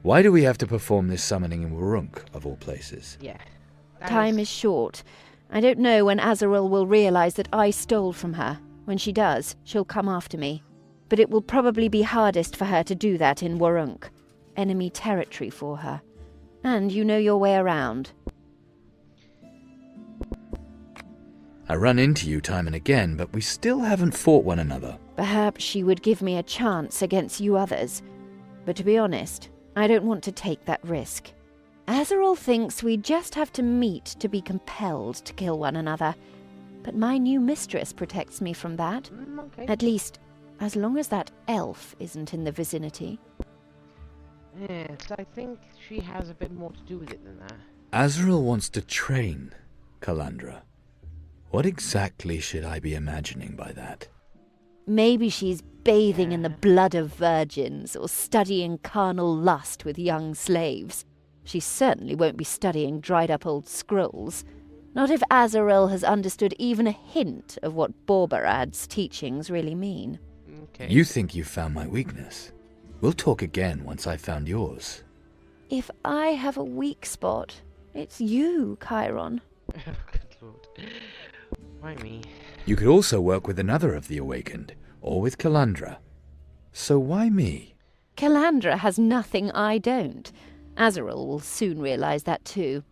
Why do we have to perform this summoning in Wurunk, of all places? Yeah. Time is short. I don't know when Azrael will realize that I stole from her. When she does, she'll come after me. But it will probably be hardest for her to do that in Wurunk. Enemy territory for her. And you know your way around. I run into you time and again, but we still haven't fought one another. Perhaps she would give me a chance against you others. But to be honest, I don't want to take that risk. Azrael thinks we just have to meet to be compelled to kill one another. But my new mistress protects me from that. Okay. At least, as long as that elf isn't in the vicinity. Yes, I think she has a bit more to do with it than that. Azrael wants to train Calandra. What exactly should I be imagining by that? Maybe she's bathing in the blood of virgins or studying carnal lust with young slaves. She certainly won't be studying dried-up old scrolls. Not if Azrael has understood even a hint of what Borbarad's teachings really mean. Okay. You think you've found my weakness. We'll talk again once I've found yours. If I have a weak spot, it's you, Chiron. Good lord. Why me? You could also work with another of the Awakened, or with Calandra. So why me? Calandra has nothing I don't. Azrael will soon realize that too.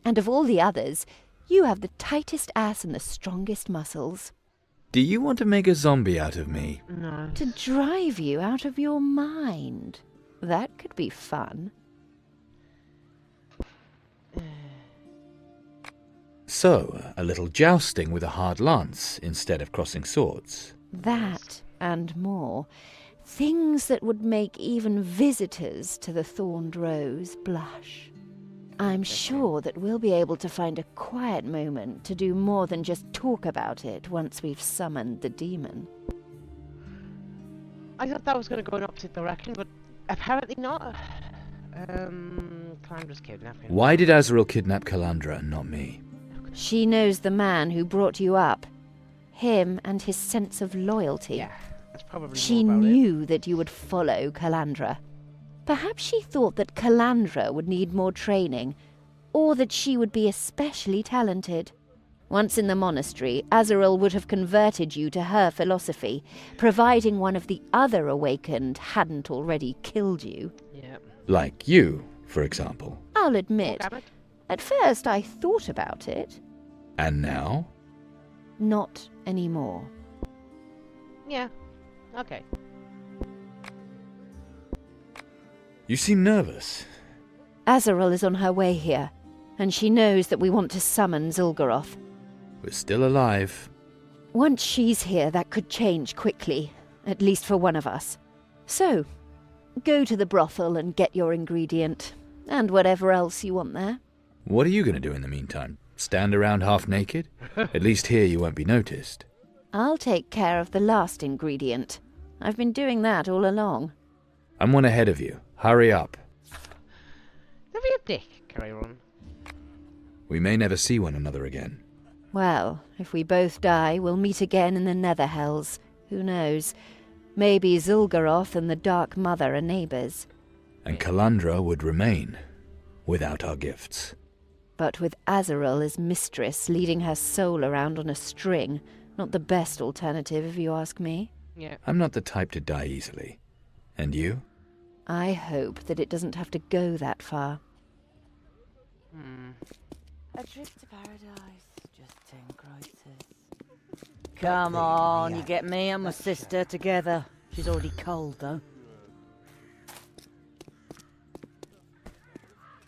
And of all the others, you have the tightest ass and the strongest muscles. Do you want to make a zombie out of me? No. To drive you out of your mind. That could be fun. So, a little jousting with a hard lance instead of crossing swords. That and more. Things that would make even visitors to the Thorned Rose blush. I'm sure that we'll be able to find a quiet moment to do more than just talk about it once we've summoned the demon. I thought that was going to go in opposite direction, but apparently not. Calandra's kidnapping. Why did Azrael kidnap Calandra and not me? She knows the man who brought you up. Him and his sense of loyalty. Yeah, that's probably She more about it. knew that you would follow Calandra. Perhaps she thought that Calandra would need more training, or that she would be especially talented. Once in the monastery, Azrael would have converted you to her philosophy, providing one of the other Awakened hadn't already killed you. Yeah. Like you, for example. I'll admit, Damn it. at first I thought about it. And now? Not anymore. Yeah. Okay. You seem nervous. Azrael is on her way here, and she knows that we want to summon Zul'Goroth. We're still alive. Once she's here, that could change quickly, at least for one of us. So, go to the brothel and get your ingredient, and whatever else you want there. What are you going to do in the meantime? Stand around half naked? At least here you won't be noticed. I'll take care of the last ingredient. I've been doing that all along. I'm one ahead of you. Hurry up. Don't be a dick, Chiron. We may never see one another again. Well, if we both die, we'll meet again in the Nether Hells. Who knows? Maybe Zul'Goroth and the Dark Mother are neighbours. And Calandra would remain, without our gifts. But with Azrael as mistress, leading her soul around on a string, not the best alternative, if you ask me. Yeah. I'm not the type to die easily. And you? I hope that it doesn't have to go that far. A trip to paradise, just 10 kreutzers. Come on, you get me and my sister together. She's already cold, though.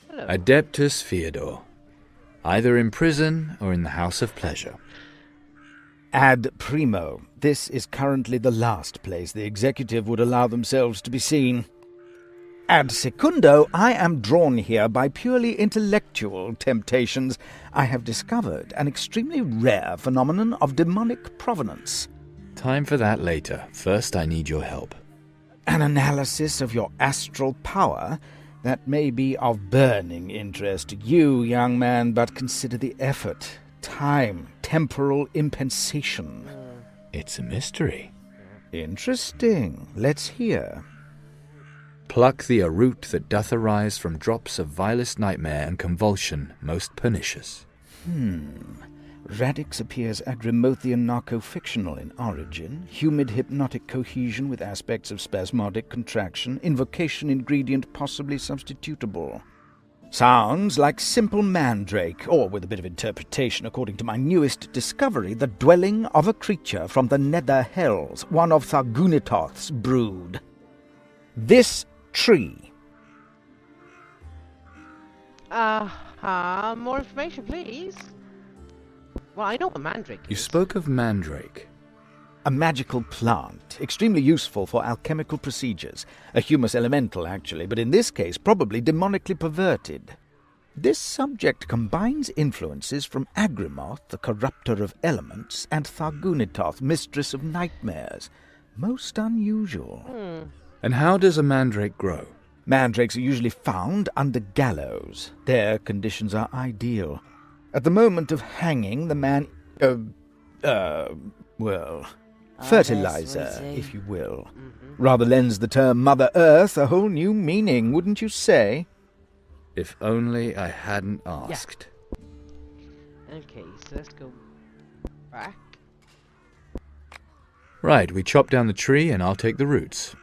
Hello. Adeptus Feodor. Either in prison or in the House of Pleasure. Ad primo. This is currently the last place the executive would allow themselves to be seen. Ad secundo, I am drawn here by purely intellectual temptations. I have discovered an extremely rare phenomenon of demonic provenance. Time for that later. First, I need your help. An analysis of your astral power that may be of burning interest to you, young man, but consider the effort, time, temporal impensation. It's a mystery. Interesting. Let's hear. Pluck thee a root that doth arise from drops of vilest nightmare and convulsion most pernicious. Radix appears Adrimothian narco-fictional in origin, humid hypnotic cohesion with aspects of spasmodic contraction, invocation ingredient possibly substitutable. Sounds like simple mandrake, or with a bit of interpretation according to my newest discovery, the dwelling of a creature from the nether hells, one of Thargunitoth's brood. This tree. More information, please. Well, I know what mandrake You is. spoke of mandrake. A magical plant, extremely useful for alchemical procedures. A humus elemental, actually, but in this case probably demonically perverted. This subject combines influences from Agrimoth, the corrupter of elements, and Thargunitoth, mistress of nightmares. Most unusual. And how does a mandrake grow? Mandrakes are usually found under gallows. Their conditions are ideal. At the moment of hanging, the man... fertilizer, if you will. Rather lends the term Mother Earth a whole new meaning, wouldn't you say? If only I hadn't asked. Yeah. Okay, so let's go back. Right, we chop down the tree and I'll take the roots.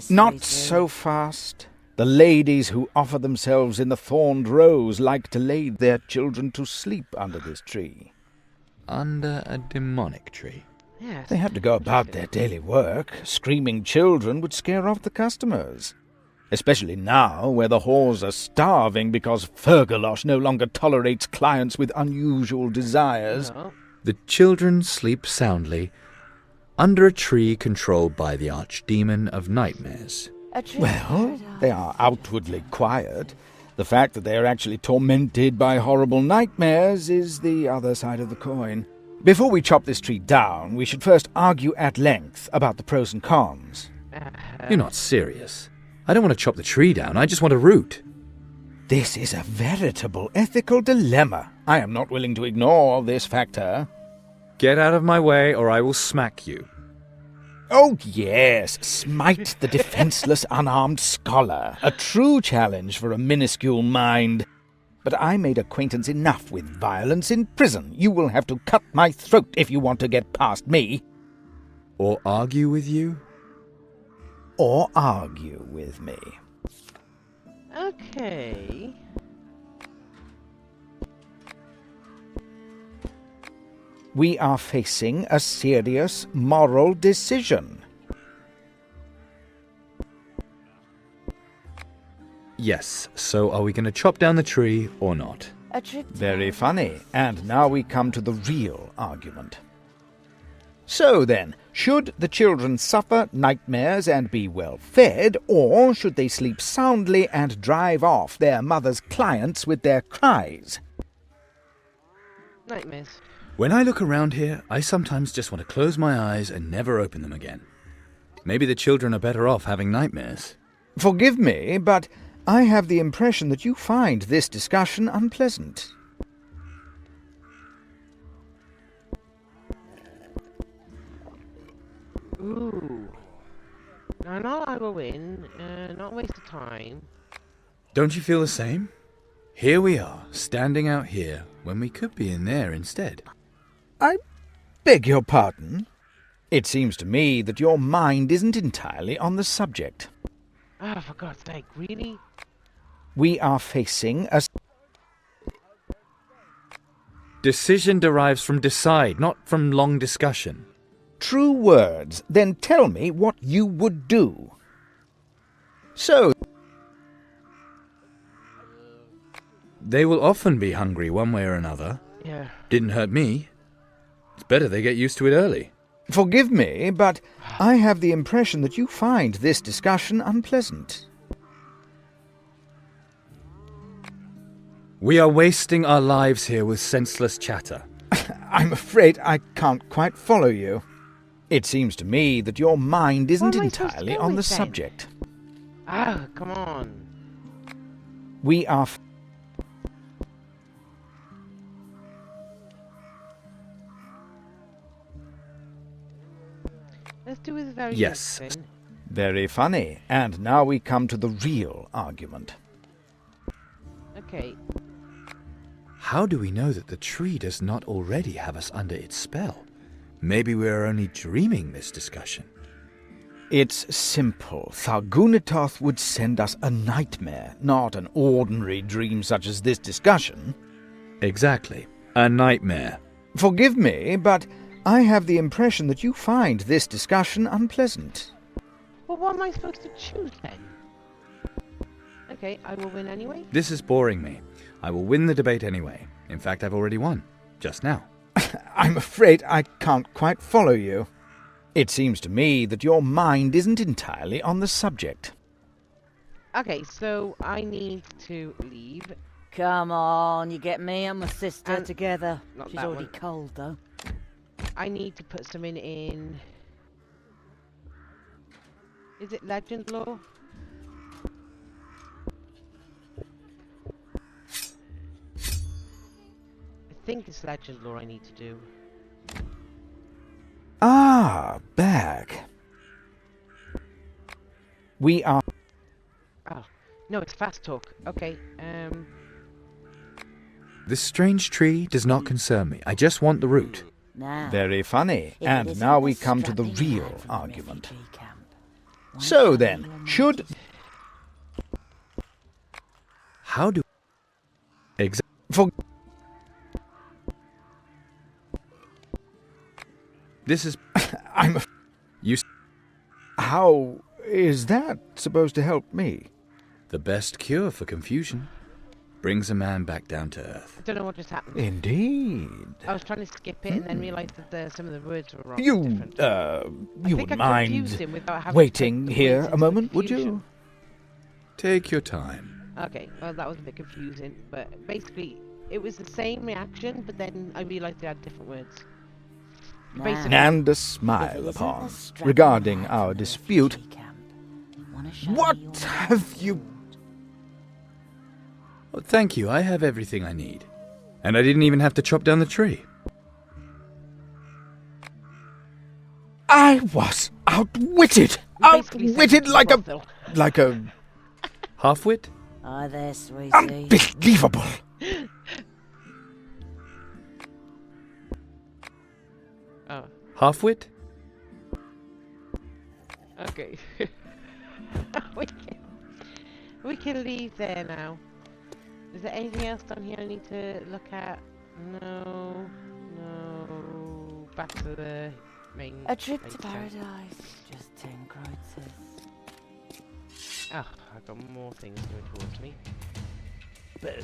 Not so fast. The ladies who offer themselves in the thorned rose like to lay their children to sleep under this tree. Under a demonic tree? Yes. They have to go about their daily work. Screaming children would scare off the customers. Especially now, where the whores are starving because Fergalosh no longer tolerates clients with unusual desires. No. The children sleep soundly under a tree controlled by the archdemon of nightmares. Well, they are outwardly quiet. The fact that they are actually tormented by horrible nightmares is the other side of the coin. Before we chop this tree down, we should first argue at length about the pros and cons. You're not serious. I don't want to chop the tree down, I just want a root. This is a veritable ethical dilemma. I am not willing to ignore this factor. Get out of my way or I will smack you. Oh yes, smite the defenseless unarmed scholar. A true challenge for a minuscule mind. But I made acquaintance enough with violence in prison. You will have to cut my throat if you want to get past me. Or argue with you? Or argue with me. Okay. We are facing a serious moral decision. Yes, so are we going to chop down the tree or not? Very funny. And now we come to the real argument. So then, should the children suffer nightmares and be well fed, or should they sleep soundly and drive off their mother's clients with their cries? Nightmares. When I look around here, I sometimes just want to close my eyes and never open them again. Maybe the children are better off having nightmares. Forgive me, but I have the impression that you find this discussion unpleasant. Ooh. Now, not I will win, not waste of time. Don't you feel the same? Here we are, standing out here, when we could be in there instead. I beg your pardon? It seems to me that your mind isn't entirely on the subject. Ah, for God's sake, really? We are facing a... Decision derives from decide, not from long discussion. True words. Then tell me what you would do. So... They will often be hungry one way or another. Yeah. Didn't hurt me. It's better they get used to it early. Forgive me, but I have the impression that you find this discussion unpleasant. We are wasting our lives here with senseless chatter. I'm afraid I can't quite follow you. It seems to me that your mind isn't entirely on the subject. Ah, come on. We are... Let's do it very yes. then. Very funny. And now we come to the real argument. Okay. How do we know that the tree does not already have us under its spell? Maybe we are only dreaming this discussion. It's simple. Thargunitoth would send us a nightmare, not an ordinary dream such as this discussion. Exactly. A nightmare. Forgive me, but I have the impression that you find this discussion unpleasant. Well, what am I supposed to choose then? Okay, I will win anyway. This is boring me. I will win the debate anyway. In fact, I've already won. Just now. I'm afraid I can't quite follow you. It seems to me that your mind isn't entirely on the subject. Okay, so I need to leave. Come on, you get me and my sister And together. not She's that already one. cold, though. I need to put something in. Is it legend lore? I think it's legend lore I need to do. Ah, back. We are... Oh, no, it's fast talk. Okay, This strange tree does not concern me. I just want the root. Now, Very funny. if it And isn't now the we come to the strapping real lad from the argument. refugee camp, why So shall then, your should... How do... For... This is... I'm... You... How is that supposed to help me? The best cure for confusion. Brings a man back down to earth. I don't know what just happened. Indeed. I was trying to skip it and then realised that some of the words were wrong. You, different. you think wouldn't I confused him mind without having to waiting put the here words a into the moment, would you? confusion. Take your time. Okay, well that was a bit confusing, but basically it was the same reaction, but then I realised they had different words. Basically, And a smile upon. Regarding our dispute, what have you... Oh, thank you, I have everything I need. And I didn't even have to chop down the tree. I was outwitted! Outwitted like a... like a... Half-wit? Hi there, sweetie. Unbelievable! Oh. Half-wit? Okay. we can leave there now. Is there anything else down here I need to look at? No. No. Back to the main... A trip to main tent. paradise, just 10 kreutzers. Ah, I've got more things going towards me.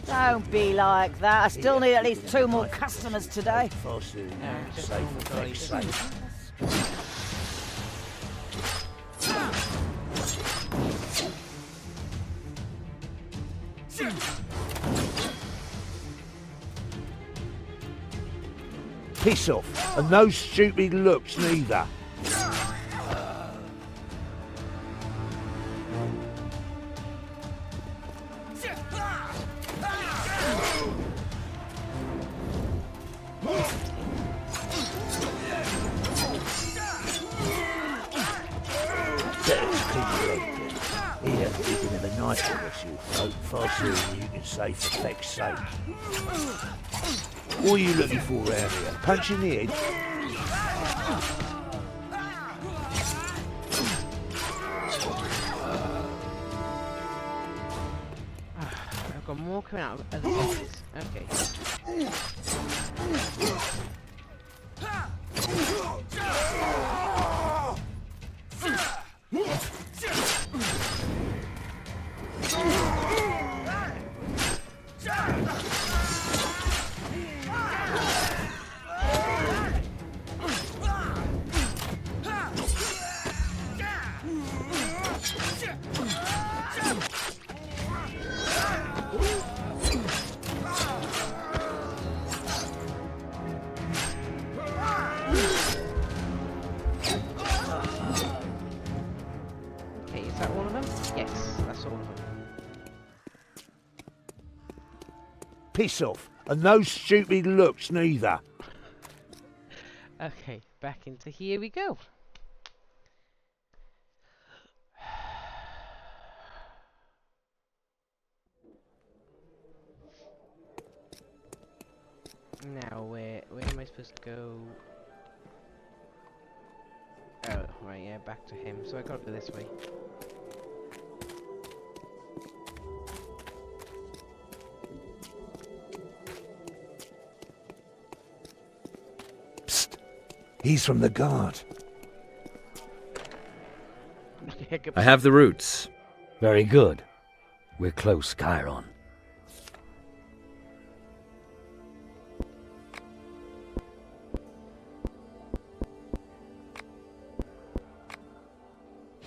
Don't be like that. I still need at least 2 more customers today. Just normal guys. Piss off, and no stupid looks neither. Here, you can have a nice one with you, folk, far sooner than you can say for feck's sake. What are you looking for around here? Punch in the head? I've got more coming out of other places. Okay. Okay, is that all of them? Yes, that's all of them. Piss off, and no stupid looks neither. Okay, back into here we go. Now, where am I supposed to go? Oh, right, yeah, back to him. So I gotta go this way. Psst, he's from the guard. I have the roots. Very good. We're close, Chiron.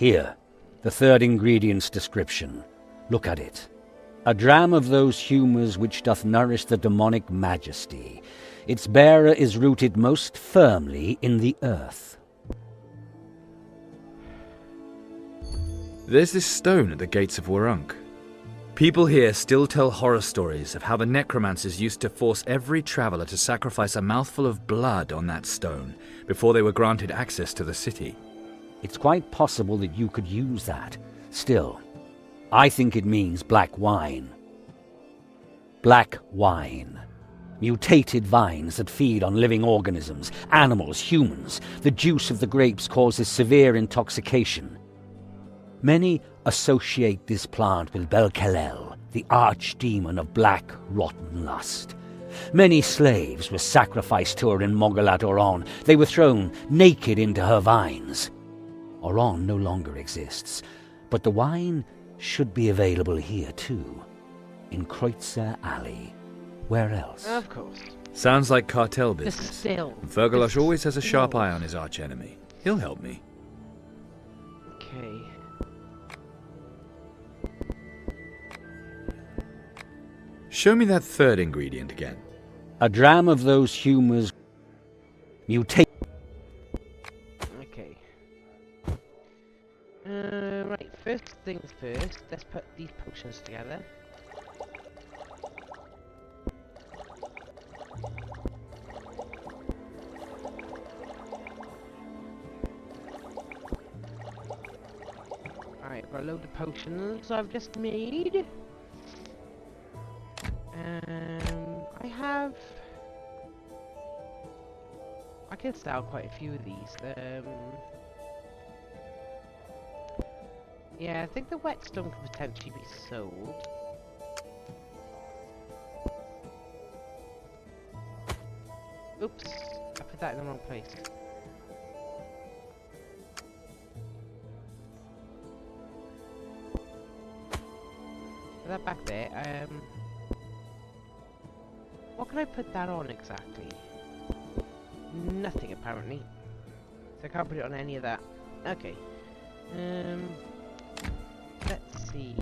Here, the third ingredient's description. Look at it. A dram of those humours which doth nourish the demonic majesty. Its bearer is rooted most firmly in the earth. There's this stone at the gates of Warunk. People here still tell horror stories of how the necromancers used to force every traveller to sacrifice a mouthful of blood on that stone before they were granted access to the city. It's quite possible that you could use that. Still, I think it means black wine. Black wine. Mutated vines that feed on living organisms, animals, humans. The juice of the grapes causes severe intoxication. Many associate this plant with Bel-Kelel, the archdemon of black, rotten lust. Many slaves were sacrificed to her in Mogalat Oron. They were thrown naked into her vines. Oron no longer exists, but the wine should be available here too, in Kreutzer Alley. Where else? Of course. Sounds like cartel business. Still. Fergalosh always has a sharp eye on his archenemy. He'll help me. Okay. Show me that third ingredient again. A dram of those humours mutate. Okay. Right, first things first, let's put these potions together. Alright, I've got a load of potions I've just made. I can sell quite a few of these. Yeah, I think the whetstone can potentially be sold. Oops, I put that in the wrong place. Put that back there. What can I put that on exactly? Nothing apparently. So I can't put it on any of that. Okay. Let's see.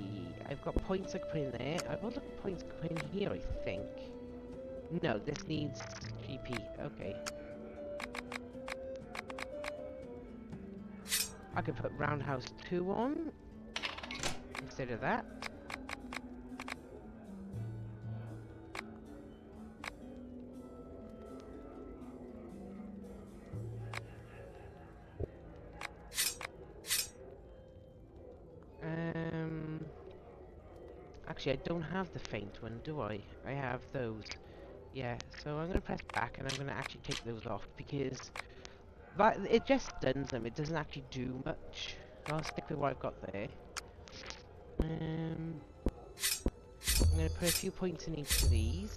I've got points I can put in there. I've also got points I can put in here, I think. No, this needs GP. Okay. I could put Roundhouse 2 on instead of that. Actually, I don't have the faint one, do I? I have those. Yeah, so I'm going to press back and I'm going to actually take those off because it just stuns them. It doesn't actually do much. I'll stick with what I've got there. I'm going to put a few points in each of these.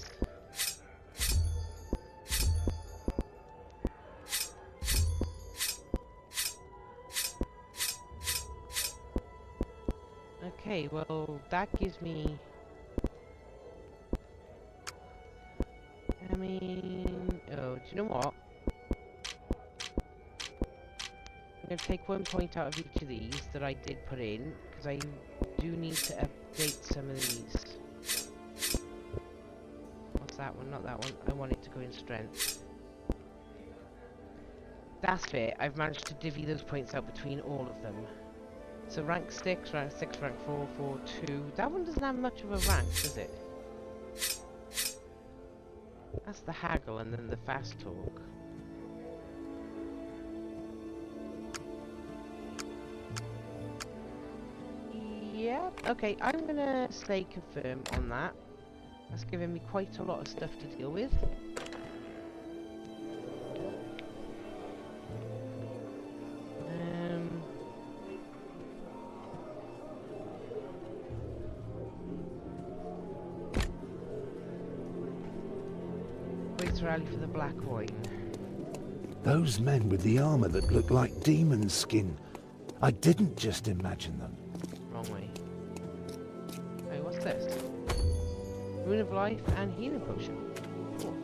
Okay, well, that gives me... oh, do you know what? I'm going to take 1 point out of each of these that I did put in, because I do need to update some of these. What's that one? Not that one. I want it to go in strength. That's fair. I've managed to divvy those points out between all of them. So rank 6, rank 4, 4, 2. That one doesn't have much of a rank, does it? That's the haggle and then the fast talk. Yeah, okay, I'm gonna stay confirm on that. That's giving me quite a lot of stuff to deal with. Rally for the black wine. Those men with the armor that look like demon skin. I didn't just imagine them. Wrong way. Hey, what's this? Rune of Life and Healing Potion. Cool.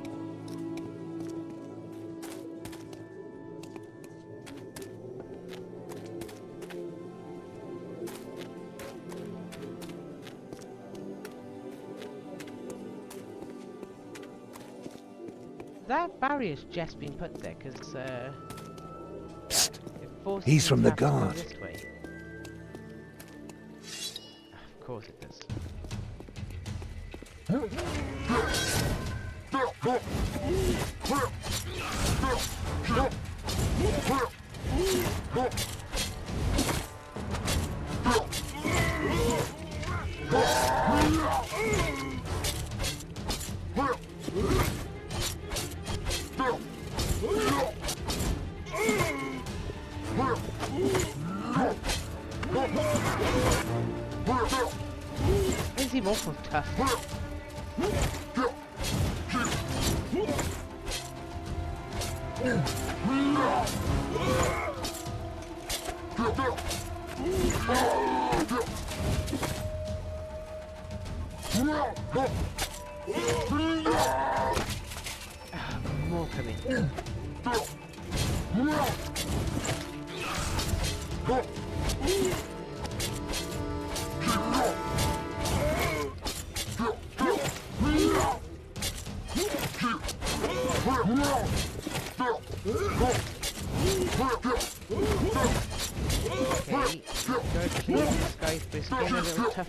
that barrier's just been put there because Psst. it forces He's me from to the have to go guard. this way. Of course it does. Is he awful tough? More coming. Okay, gotta clear this guy, but it's getting a little tough.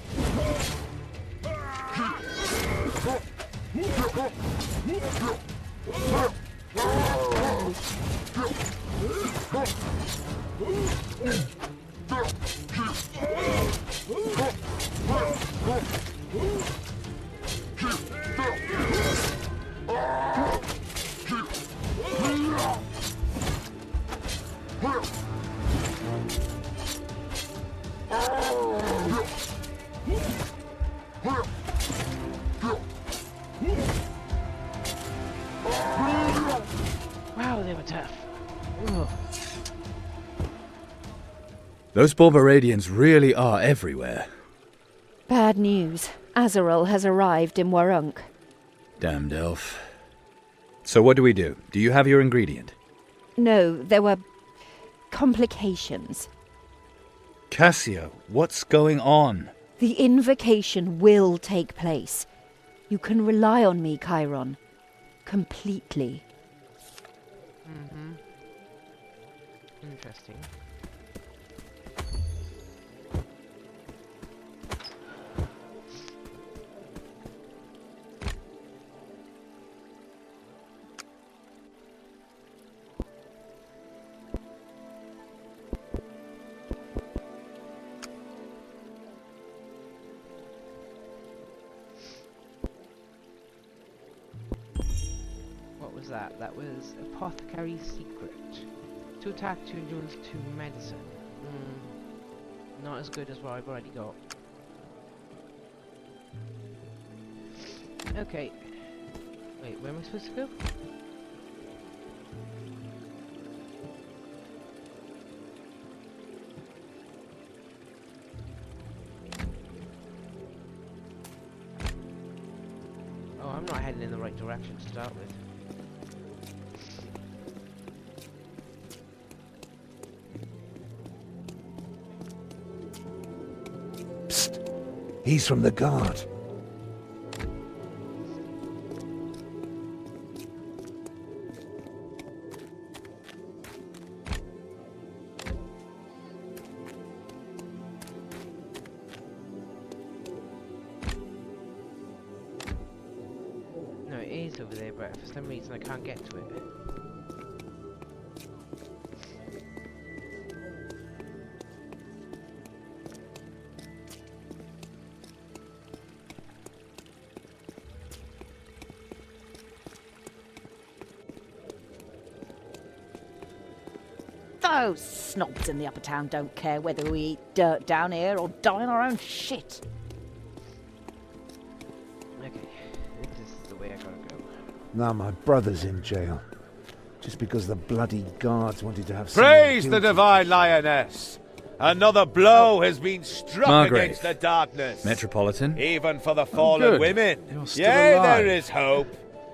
Wow, they were tough. Ugh. Those Borbaradians really are everywhere. Bad news. Azarel has arrived in Warunk. Damned elf. So what do we do? Do you have your ingredient? No, there were complications. Cassio, what's going on? The invocation will take place. You can rely on me, Chiron. Completely. Mm-hmm. Interesting. What was that? That was Apothecary's Secret. 2 attack, 2 endurance, 2 medicine. Not as good as what I've already got. Okay. Wait, where am I supposed to go? Oh, I'm not heading in the right direction to start with. Psst. He's from the guard. No, it is over there, but for some reason I can't get to it. Those snobs in the upper town don't care whether we eat dirt down here or die in our own shit. Okay, this is the way I gotta go. Now my brother's in jail. Just because the bloody guards wanted to have Praise someone the guilty. divine lioness! Another blow has been struck Margrave. against the darkness. Metropolitan? Even for the fallen good. women. You're still Yea, alive. there is hope.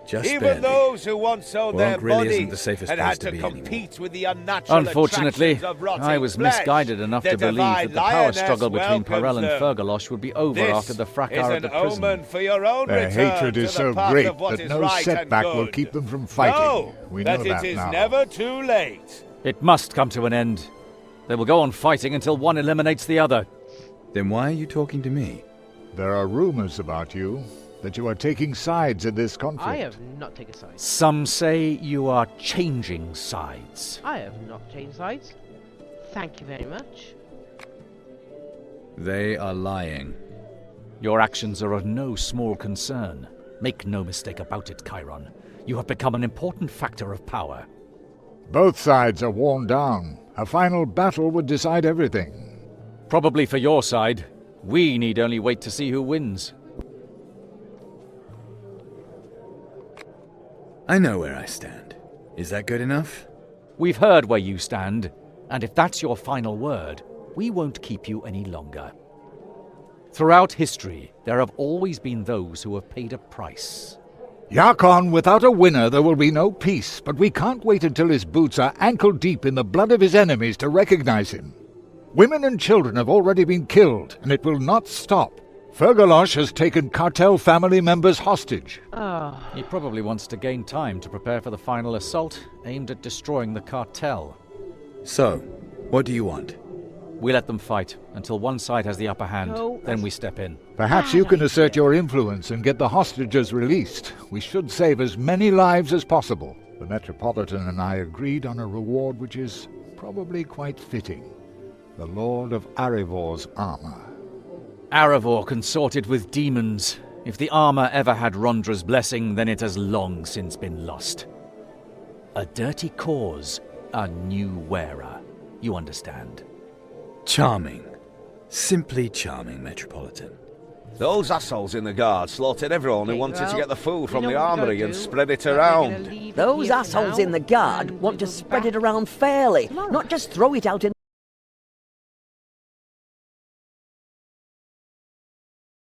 Just Even barely. those who once sold their Wonk really isn't bodies the safest had place had to to be compete with the unnatural Unfortunately, attractions of rotting I was flesh. misguided enough The to believe that divine the power lioness struggle between welcomes Pyrel and them. Fergalosh would be over This after the fracas is at an the prison. omen for your own Their return hatred to is the so path great of what that is no right setback and will good. keep them from fighting. Know We know that that it is now. never too late. It must come to an end. They will go on fighting until one eliminates the other. Then why are you talking to me? There are rumors about you, that you are taking sides in this conflict. I have not taken sides. Some say you are changing sides. I have not changed sides. Thank you very much. They are lying. Your actions are of no small concern. Make no mistake about it, Chiron. You have become an important factor of power. Both sides are worn down. A final battle would decide everything. Probably for your side. We need only wait to see who wins. I know where I stand. Is that good enough? We've heard where you stand, and if that's your final word, we won't keep you any longer. Throughout history, there have always been those who have paid a price. Yarkon, without a winner there will be no peace, but we can't wait until his boots are ankle-deep in the blood of his enemies to recognize him. Women and children have already been killed, and it will not stop. Fergalosh has taken cartel family members hostage. He probably wants to gain time to prepare for the final assault aimed at destroying the cartel. So, what do you want? We let them fight until one side has the upper hand, then we step in. Perhaps you can assert your influence and get the hostages released. We should save as many lives as possible. The Metropolitan and I agreed on a reward which is probably quite fitting. The Lord of Arivor's armor. Arivor consorted with demons. If the armor ever had Rondra's blessing, then it has long since been lost. A dirty cause, a new wearer. You understand? Charming. Simply charming, Metropolitan. Those assholes in the guard slaughtered everyone who Okay, wanted to well, get the food from you the know what we're armory gonna and do? spread it We're gonna around. leave it Those here for assholes now, in the guard and want to we'll be spread it back around fairly, tomorrow. not just throw it out in